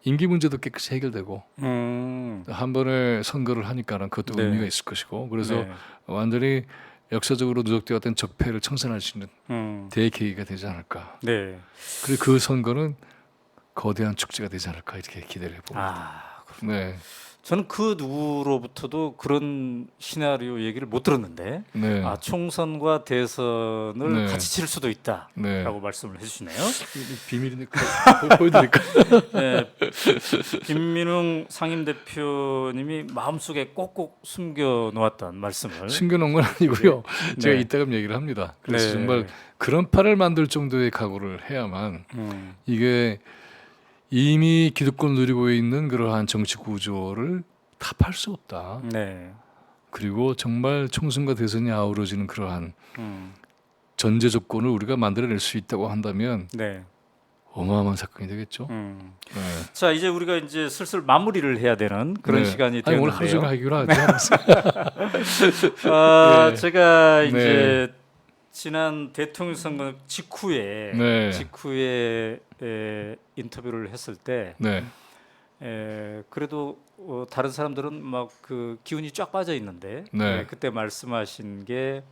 임기 문제도 깨끗이 해결되고 한 번에 선거를 하니까는 그것도 네. 의미가 있을 것이고 그래서 네. 완전히 역사적으로 누적되었던 적폐를 청산할 수 있는 대계기가 되지 않을까. 네. 그리고 그 선거는 거대한 축제가 되지 않을까 이렇게 기대를 해봅니다. 아, 네, 저는 그 누구로부터도 그런 시나리오 얘기를 못 들었는데 네, 아, 총선과 대선을 네. 같이 칠 수도 있다라고 네. 말씀을 해주시네요. 비밀이니까 보여드릴까? 네, 김민웅 상임대표님이 마음속에 꼭꼭 숨겨놓았던 말씀을 숨겨놓은 건 아니고요. 네. 제가 네. 이따금 얘기를 합니다. 그래서 네. 정말 그런 판을 만들 정도의 각오를 해야만 이게 이미 기득권 누리고 있는 그러한 정치 구조를 타파할 수 없다. 네. 그리고 정말 총선과 대선이 아우러지는 그러한 음. 전제 조건을 우리가 만들어낼 수 있다고 한다면 네. 어마어마한 사건이 되겠죠. 네. 네. 자, 이제 우리가 이제 슬슬 마무리를 해야 되는 그런 네. 시간이 아니, 오늘 하루 종일 되었는데요. 하기로 하죠. 네. 제가 네. 이제 지난 대통령 선거 직후에 네. 인터뷰를 했을 때 네. 그래도 다른 사람들은 막 그 기운이 쫙 빠져 있는데 네. 그때 말씀하신 게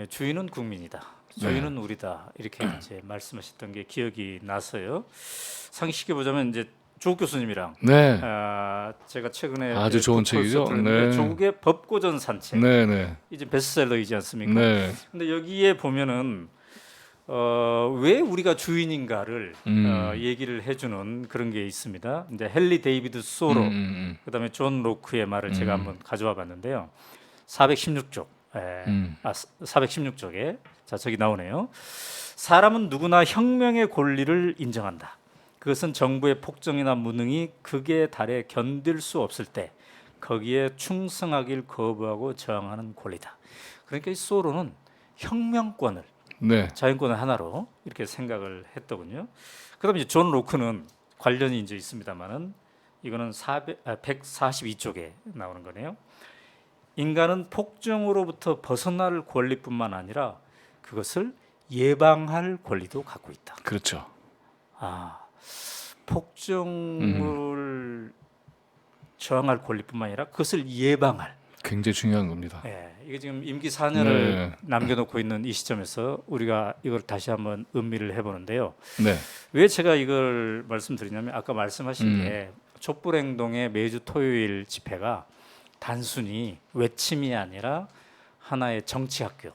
주인은 국민이다. 주인은 우리다. 이렇게 이제 말씀하셨던 게 기억이 나서요. 상기시켜 보자면 이제 조국 교수님이랑 네. 제가 최근에 아주 좋은 책이죠. 네. 조국의 법고전 산책. 네. 네. 이제 베스트셀러이지 않습니까? 네. 근데 여기에 보면은 왜 우리가 주인인가를 얘기를 해주는 그런 게 있습니다. 이제 헨리 데이비드 소로, 그다음에 존 로크의 말을 제가 한번 가져와 봤는데요. 416쪽, 416쪽에 자 저기 나오네요. 사람은 누구나 혁명의 권리를 인정한다. 그것은 정부의 폭정이나 무능이 극에 달해 견딜 수 없을 때 거기에 충성하길 거부하고 저항하는 권리다. 그러니까 이 소로는 혁명권을 네. 자연권을 하나로 이렇게 생각을 했더군요. 그다음에 이제 존 로크는 관련이 이제 있습니다만은 이거는 142쪽에 나오는 거네요. 인간은 폭정으로부터 벗어날 권리뿐만 아니라 그것을 예방할 권리도 갖고 있다. 그렇죠. 폭정을 저항할 권리뿐만 아니라 그것을 예방할. 굉장히 중요한 겁니다. 이게 지금 임기 4년을 네. 남겨놓고 있는 이 시점에서 우리가 이걸 다시 한번 음미를 해보는데요. 네. 왜 제가 이걸 말씀드리냐면 아까 말씀하신 게 촛불행동의 매주 토요일 집회가 단순히 외침이 아니라 하나의 정치학교.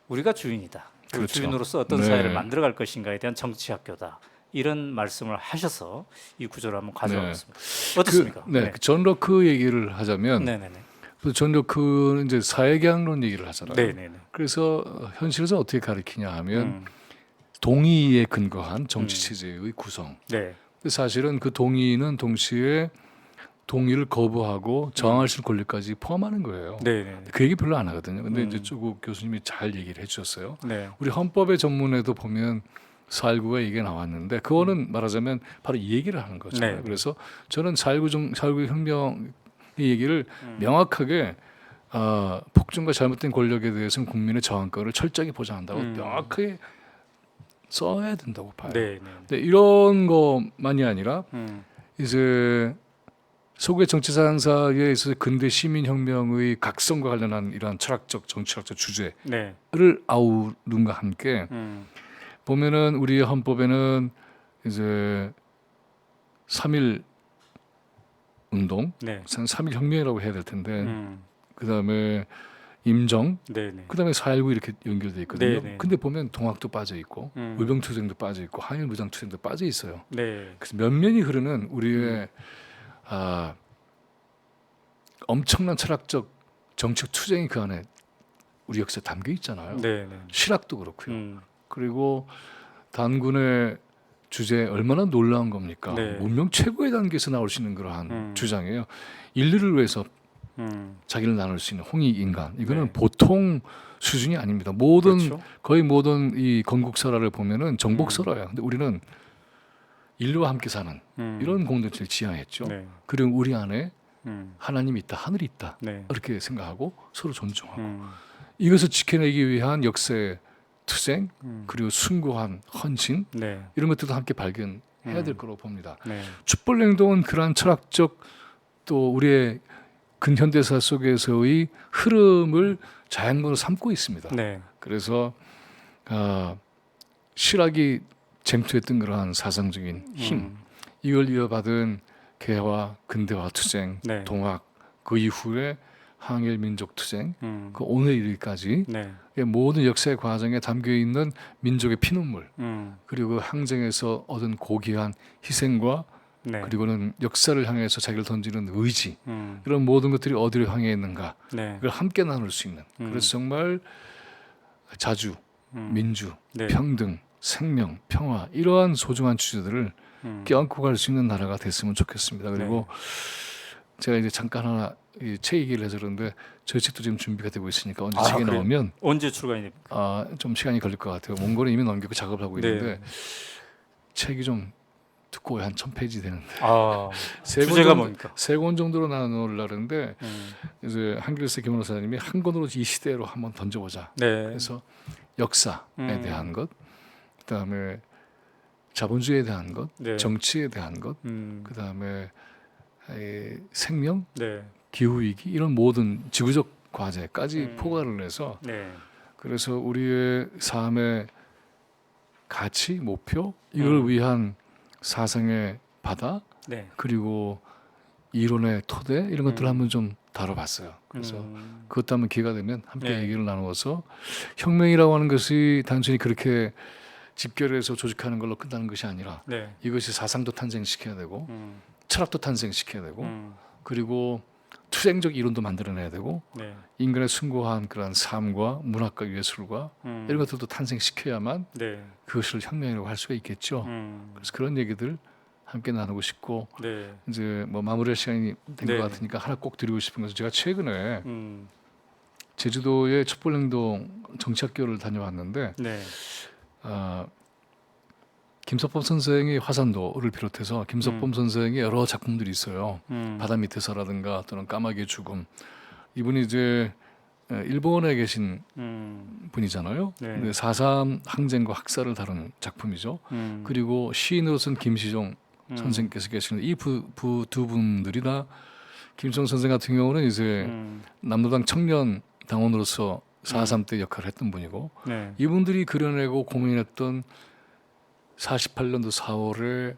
우리가 주인이다. 그 그렇죠. 주인으로서 어떤 네. 사회를 만들어갈 것인가에 대한 정치학교다. 이런 말씀을 하셔서 이 구조를 한번 가져와봤습니다. 어떻습니까? 존 로크 얘기를 하자면 네네네. 존 로크는 이제 사회계약론 얘기를 하잖아요. 네네네. 그래서 현실에서 어떻게 가르치냐 하면 동의에 근거한 정치 체제의 구성. 네. 근데 사실은 그 동의는 동시에 동의를 거부하고 저항할 수 있는 권리까지 포함하는 거예요. 네네. 그 얘기 별로 안 하거든요. 근데 이제 조국 교수님이 잘 얘기를 해주셨어요. 네. 우리 헌법의 전문에도 보면 4.19가 얘기가 나왔는데 그거는 말하자면 바로 이 얘기를 하는 거잖아요. 네. 그래서 저는 4.19 혁명 이 얘기를 명확하게 폭정과 잘못된 권력에 대해서는 국민의 저항권을 철저하게 보장한다고 명확하게 써야 된다고 봐요. 네. 근데 이런 것만이 아니라 음. 이제 서구의 정치사상사에 있어서 근대 시민혁명의 각성과 관련한 이러한 철학적 정치학적 주제를 네. 아우른과 함께 보면은 우리 헌법에는 이제 3.1 운동, 네. 3.1 혁명이라고 해야 될 텐데 그다음에 임정, 네, 네. 그다음에 4.19 이렇게 연결돼 있거든요. 네, 네. 근데 보면 동학도 빠져 있고 의병투쟁도 빠져 있고 한일 무장투쟁도 빠져 있어요. 네. 그래서 면면이 흐르는 우리의 엄청난 철학적 정책 투쟁이 그 안에 우리 역사에 담겨 있잖아요. 네, 네. 실학도 그렇고요. 그리고 단군의 주제 얼마나 놀라운 겁니까? 네. 문명 최고의 단계에서 나올 수 있는 그러한 주장이에요. 인류를 위해서 자기를 나눌 수 있는 홍익 인간. 이거는 네. 보통 수준이 아닙니다. 모든 그렇죠. 거의 모든 이 건국설화를 보면은 정복설화야. 근데 우리는 인류와 함께 사는 이런 공동체를 지향했죠. 네. 그리고 우리 안에 하나님이 있다, 하늘이 있다. 네. 이렇게 생각하고 서로 존중하고 이것을 지켜내기 위한 역사의 투쟁 그리고 숭고한 헌신 네. 이런 것들도 함께 발견해야 될 거라고 봅니다. 네. 촛불행동은 그러한 철학적 또 우리의 근현대사 속에서의 흐름을 자양분으로 삼고 있습니다. 네. 그래서 실학이 쟁투했던 그러한 사상적인 힘 이걸 이어받은 개화, 근대화 투쟁, 네. 동학 그 이후에 항일 민족 투쟁 그 오늘 이르기까지 네. 모든 역사의 과정에 담겨 있는 민족의 피눈물 그리고 그 항쟁에서 얻은 고귀한 희생과 네. 그리고는 역사를 향해서 자기를 던지는 의지 이런 모든 것들이 어디로 향해 있는가 네. 이걸 함께 나눌 수 있는 그래서 정말 자주, 민주, 네. 평등, 생명, 평화 이러한 소중한 주제들을 껴안고 갈 수 있는 나라가 됐으면 좋겠습니다. 그리고 제가 이제 잠깐 하나 책 얘기를 해서 그런데 저희 책도 지금 준비가 되고 있으니까 언제 책이 그래요? 나오면 언제 출간이 됩니까? 좀 시간이 걸릴 것 같아요. 원고는 이미 넘기고 작업을 하고 있는데 네. 책이 좀 두꺼워요. 한 1000페이지 되는데 주제가 뭡니까? 3권 정도로 나누려는데 이제 한길세 김원호사님이 한 권으로 이 시대로 한번 던져보자. 네. 그래서 역사에 대한 것, 그다음에 자본주의에 대한 것, 네. 정치에 대한 것, 그다음에 생명, 네. 기후 위기 이런 모든 지구적 과제까지 포괄을 해서 네. 그래서 우리의 삶의 가치, 목표 이걸 위한 사상의 바다 네. 그리고 이론의 토대 이런 것들을 한번 좀 다뤄봤어요. 그래서 그것도 한번 기회가 되면 함께 네. 얘기를 나누어서 혁명이라고 하는 것이 단순히 그렇게 집결해서 조직하는 걸로 끝나는 것이 아니라 네. 이것이 사상도 탄생시켜야 되고 철학도 탄생시켜야 되고 음. 그리고 투쟁적 이론도 만들어내야 되고 네. 인간의 숭고한 그런 삶과 문학과 예술과 이런 것들도 탄생시켜야만 네. 그것을 혁명이라고 할 수가 있겠죠. 그래서 그런 얘기들 함께 나누고 싶고 네. 이제 뭐 마무리할 시간이 된 것 네. 같으니까 하나 꼭 드리고 싶은 것은 제가 최근에 음. 제주도의 촛불행동 정치학교를 다녀왔는데 네. 김석범 선생의 화산도를 비롯해서 김석범 선생의 여러 작품들이 있어요. 바다 밑에서라든가 또는 까마귀의 죽음. 이분이 이제 일본에 계신 분이잖아요. 네. 근데 4.3 항쟁과 학살을 다룬 작품이죠. 그리고 시인으로서는 김시종 선생께서 계시는 이 두 분들이 다 김시종 선생 같은 경우는 이제 남로당 청년 당원으로서 4.3 때 역할을 했던 분이고 네. 이분들이 그려내고 고민했던 48년도 4월의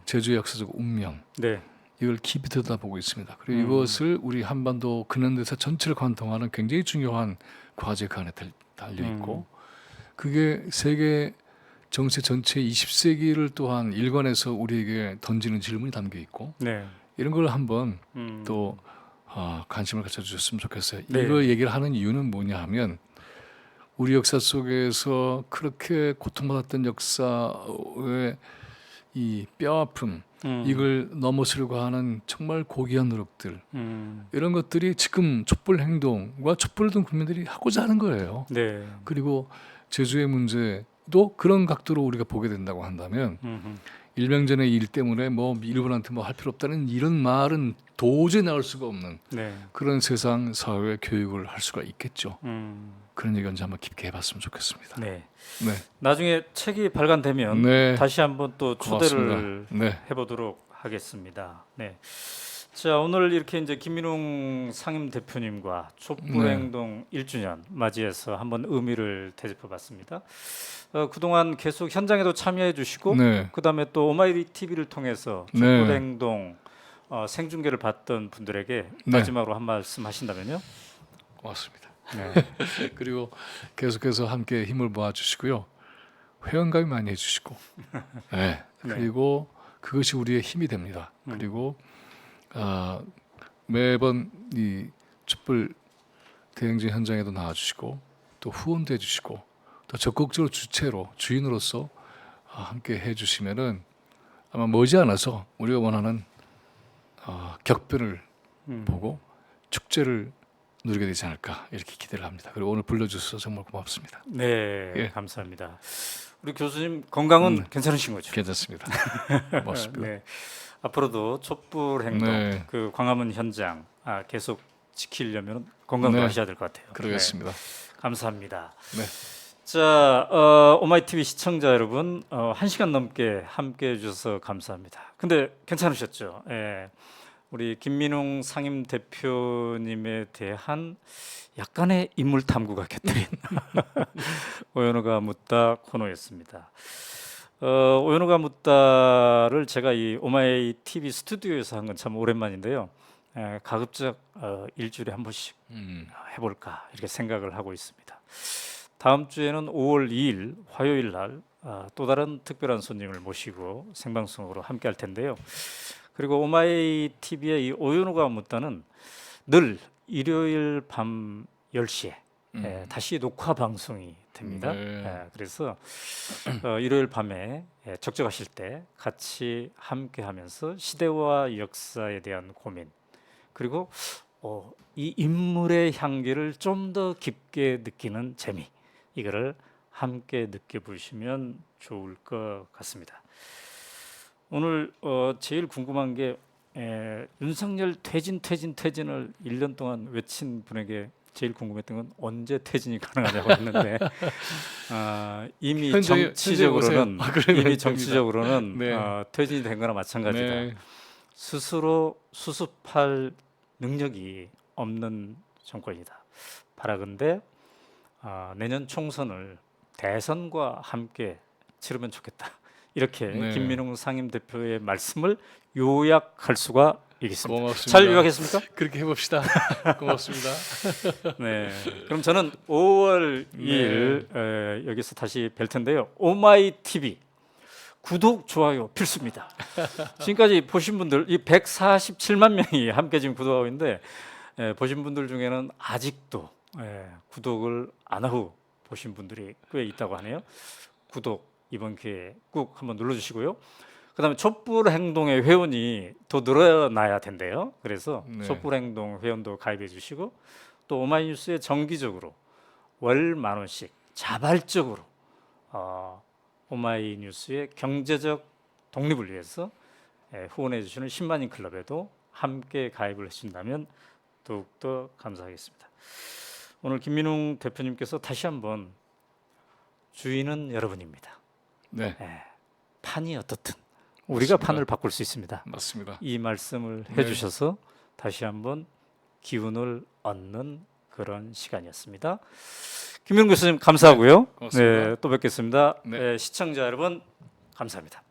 제주의 역사적 운명 네. 이걸 깊이 들여다보고 있습니다. 그리고 이것을 우리 한반도 근현대사 전체를 관통하는 굉장히 중요한 과제 그 안에 달려 있고 그게 세계 정세 전체 20세기를 또한 일관해서 우리에게 던지는 질문이 담겨 있고 네. 이런 걸 한번 또 관심을 가져주셨으면 좋겠어요. 네. 이거 얘기를 하는 이유는 뭐냐 하면 우리 역사 속에서 그렇게 고통받았던 역사의 이 뼈아픔 이걸 넘어서려고 하는 정말 고귀한 노력들 이런 것들이 지금 촛불 행동과 촛불을 든 국민들이 하고자 하는 거예요. 네. 그리고 제주의 문제도 그런 각도로 우리가 보게 된다고 한다면 일명전의 일 때문에 뭐 일본한테 뭐 할 필요 없다는 이런 말은 도저히 나올 수가 없는 네. 그런 세상 사회 교육을 할 수가 있겠죠. 그런 얘기 언제 한번 깊게 해봤으면 좋겠습니다. 네. 네, 나중에 책이 발간되면 네. 다시 한번 또 초대를 고맙습니다. 네. 해보도록 하겠습니다. 네. 자, 오늘 이렇게 이제 김민웅 상임 대표님과 촛불행동 1주년 맞이해서 한번 의미를 되짚어봤습니다. 그동안 계속 현장에도 참여해 주시고 네. 그다음에 또 오마이리 TV를 통해서 네. 촛불행동 생중계를 봤던 분들에게 네. 마지막으로 한 말씀 하신다면요? 고맙습니다. 네. 그리고 계속해서 함께 힘을 모아주시고요. 회원가입 많이 해주시고, 네. 그리고 그것이 우리의 힘이 됩니다. 그리고 매번 이 촛불 대행진 현장에도 나와주시고, 또 후원도 해주시고, 또 적극적으로 주체로 주인으로서 함께 해주시면은 아마 머지않아서 우리가 원하는 격변을 보고 축제를 누리게 되지 않을까 이렇게 기대를 합니다. 그리고 오늘 불러주셔서 정말 고맙습니다. 네, 예. 감사합니다. 우리 교수님 건강은 괜찮으신 거죠? 괜찮습니다. 고맙습니다. 네. 앞으로도 촛불행동 네. 그 광화문 현장 계속 지키려면 건강도 네. 하셔야 될 것 같아요. 그러겠습니다. 네. 감사합니다. 네. 자, 오마이TV 시청자 여러분, 1시간 넘게 함께해 주셔서 감사합니다. 근데 괜찮으셨죠? 예. 우리 김민웅 상임 대표님에 대한 약간의 인물 탐구가 곁들인 오연우가 묻다 코너였습니다. 오연우가 묻다를 제가 이 오마이TV 스튜디오에서 한 건 참 오랜만인데요. 가급적 일주일에 한 번씩 해볼까 이렇게 생각을 하고 있습니다. 다음 주에는 5월 2일 화요일 날 또 다른 특별한 손님을 모시고 생방송으로 함께 할 텐데요. 그리고 오마이TV의 이 오연우가 묻다는 늘 일요일 밤 10시에 다시 녹화 방송이 됩니다. 네. 그래서 일요일 밤에 적적하실 때 같이 함께 하면서 시대와 역사에 대한 고민 그리고 이 인물의 향기를 좀 더 깊게 느끼는 재미 이거를 함께 느껴보시면 좋을 것 같습니다. 오늘 제일 궁금한 게 윤석열 퇴진을 1년 동안 외친 분에게 제일 궁금했던 건 언제 퇴진이 가능하냐고 했는데 이미 정치적으로는 이미 정치적으로는 네. 퇴진이 된 거나 마찬가지다. 네. 스스로 수습할 능력이 없는 정권이다. 바라건대 내년 총선을 대선과 함께 치르면 좋겠다. 이렇게 네. 김민웅 상임 대표의 말씀을 요약할 수가 있겠습니다. 고맙습니다. 잘 요약했습니까? 그렇게 해봅시다. 고맙습니다. 네. 그럼 저는 5월 2일 여기서 다시 뵐 텐데요. 오마이TV 구독, 좋아요 필수입니다. 지금까지 보신 분들 이 147만 명이 함께 지금 구독하고 있는데 보신 분들 중에는 아직도 구독을 안 하고 보신 분들이 꽤 있다고 하네요. 구독 이번 기회에 꼭 한번 눌러주시고요. 그다음에 촛불행동의 회원이 더 늘어나야 된대요. 그래서 촛불행동 회원도 가입해 주시고 또 오마이뉴스에 정기적으로 월 10,000원씩 자발적으로 오마이뉴스의 경제적 독립을 위해서 후원해 주시는 10만인 클럽에도 함께 가입을 해주신다면 더욱더 감사하겠습니다. 오늘 김민웅 대표님께서 다시 한번 주인은 여러분입니다. 네. 판이 어떻든 우리가 맞습니다. 판을 바꿀 수 있습니다. 맞습니다. 이 말씀을 해주셔서 다시 한번 기운을 얻는 그런 시간이었습니다. 김민웅 교수님 감사하고요. 고맙습니다. 네, 또 뵙겠습니다. 네. 시청자 여러분 감사합니다.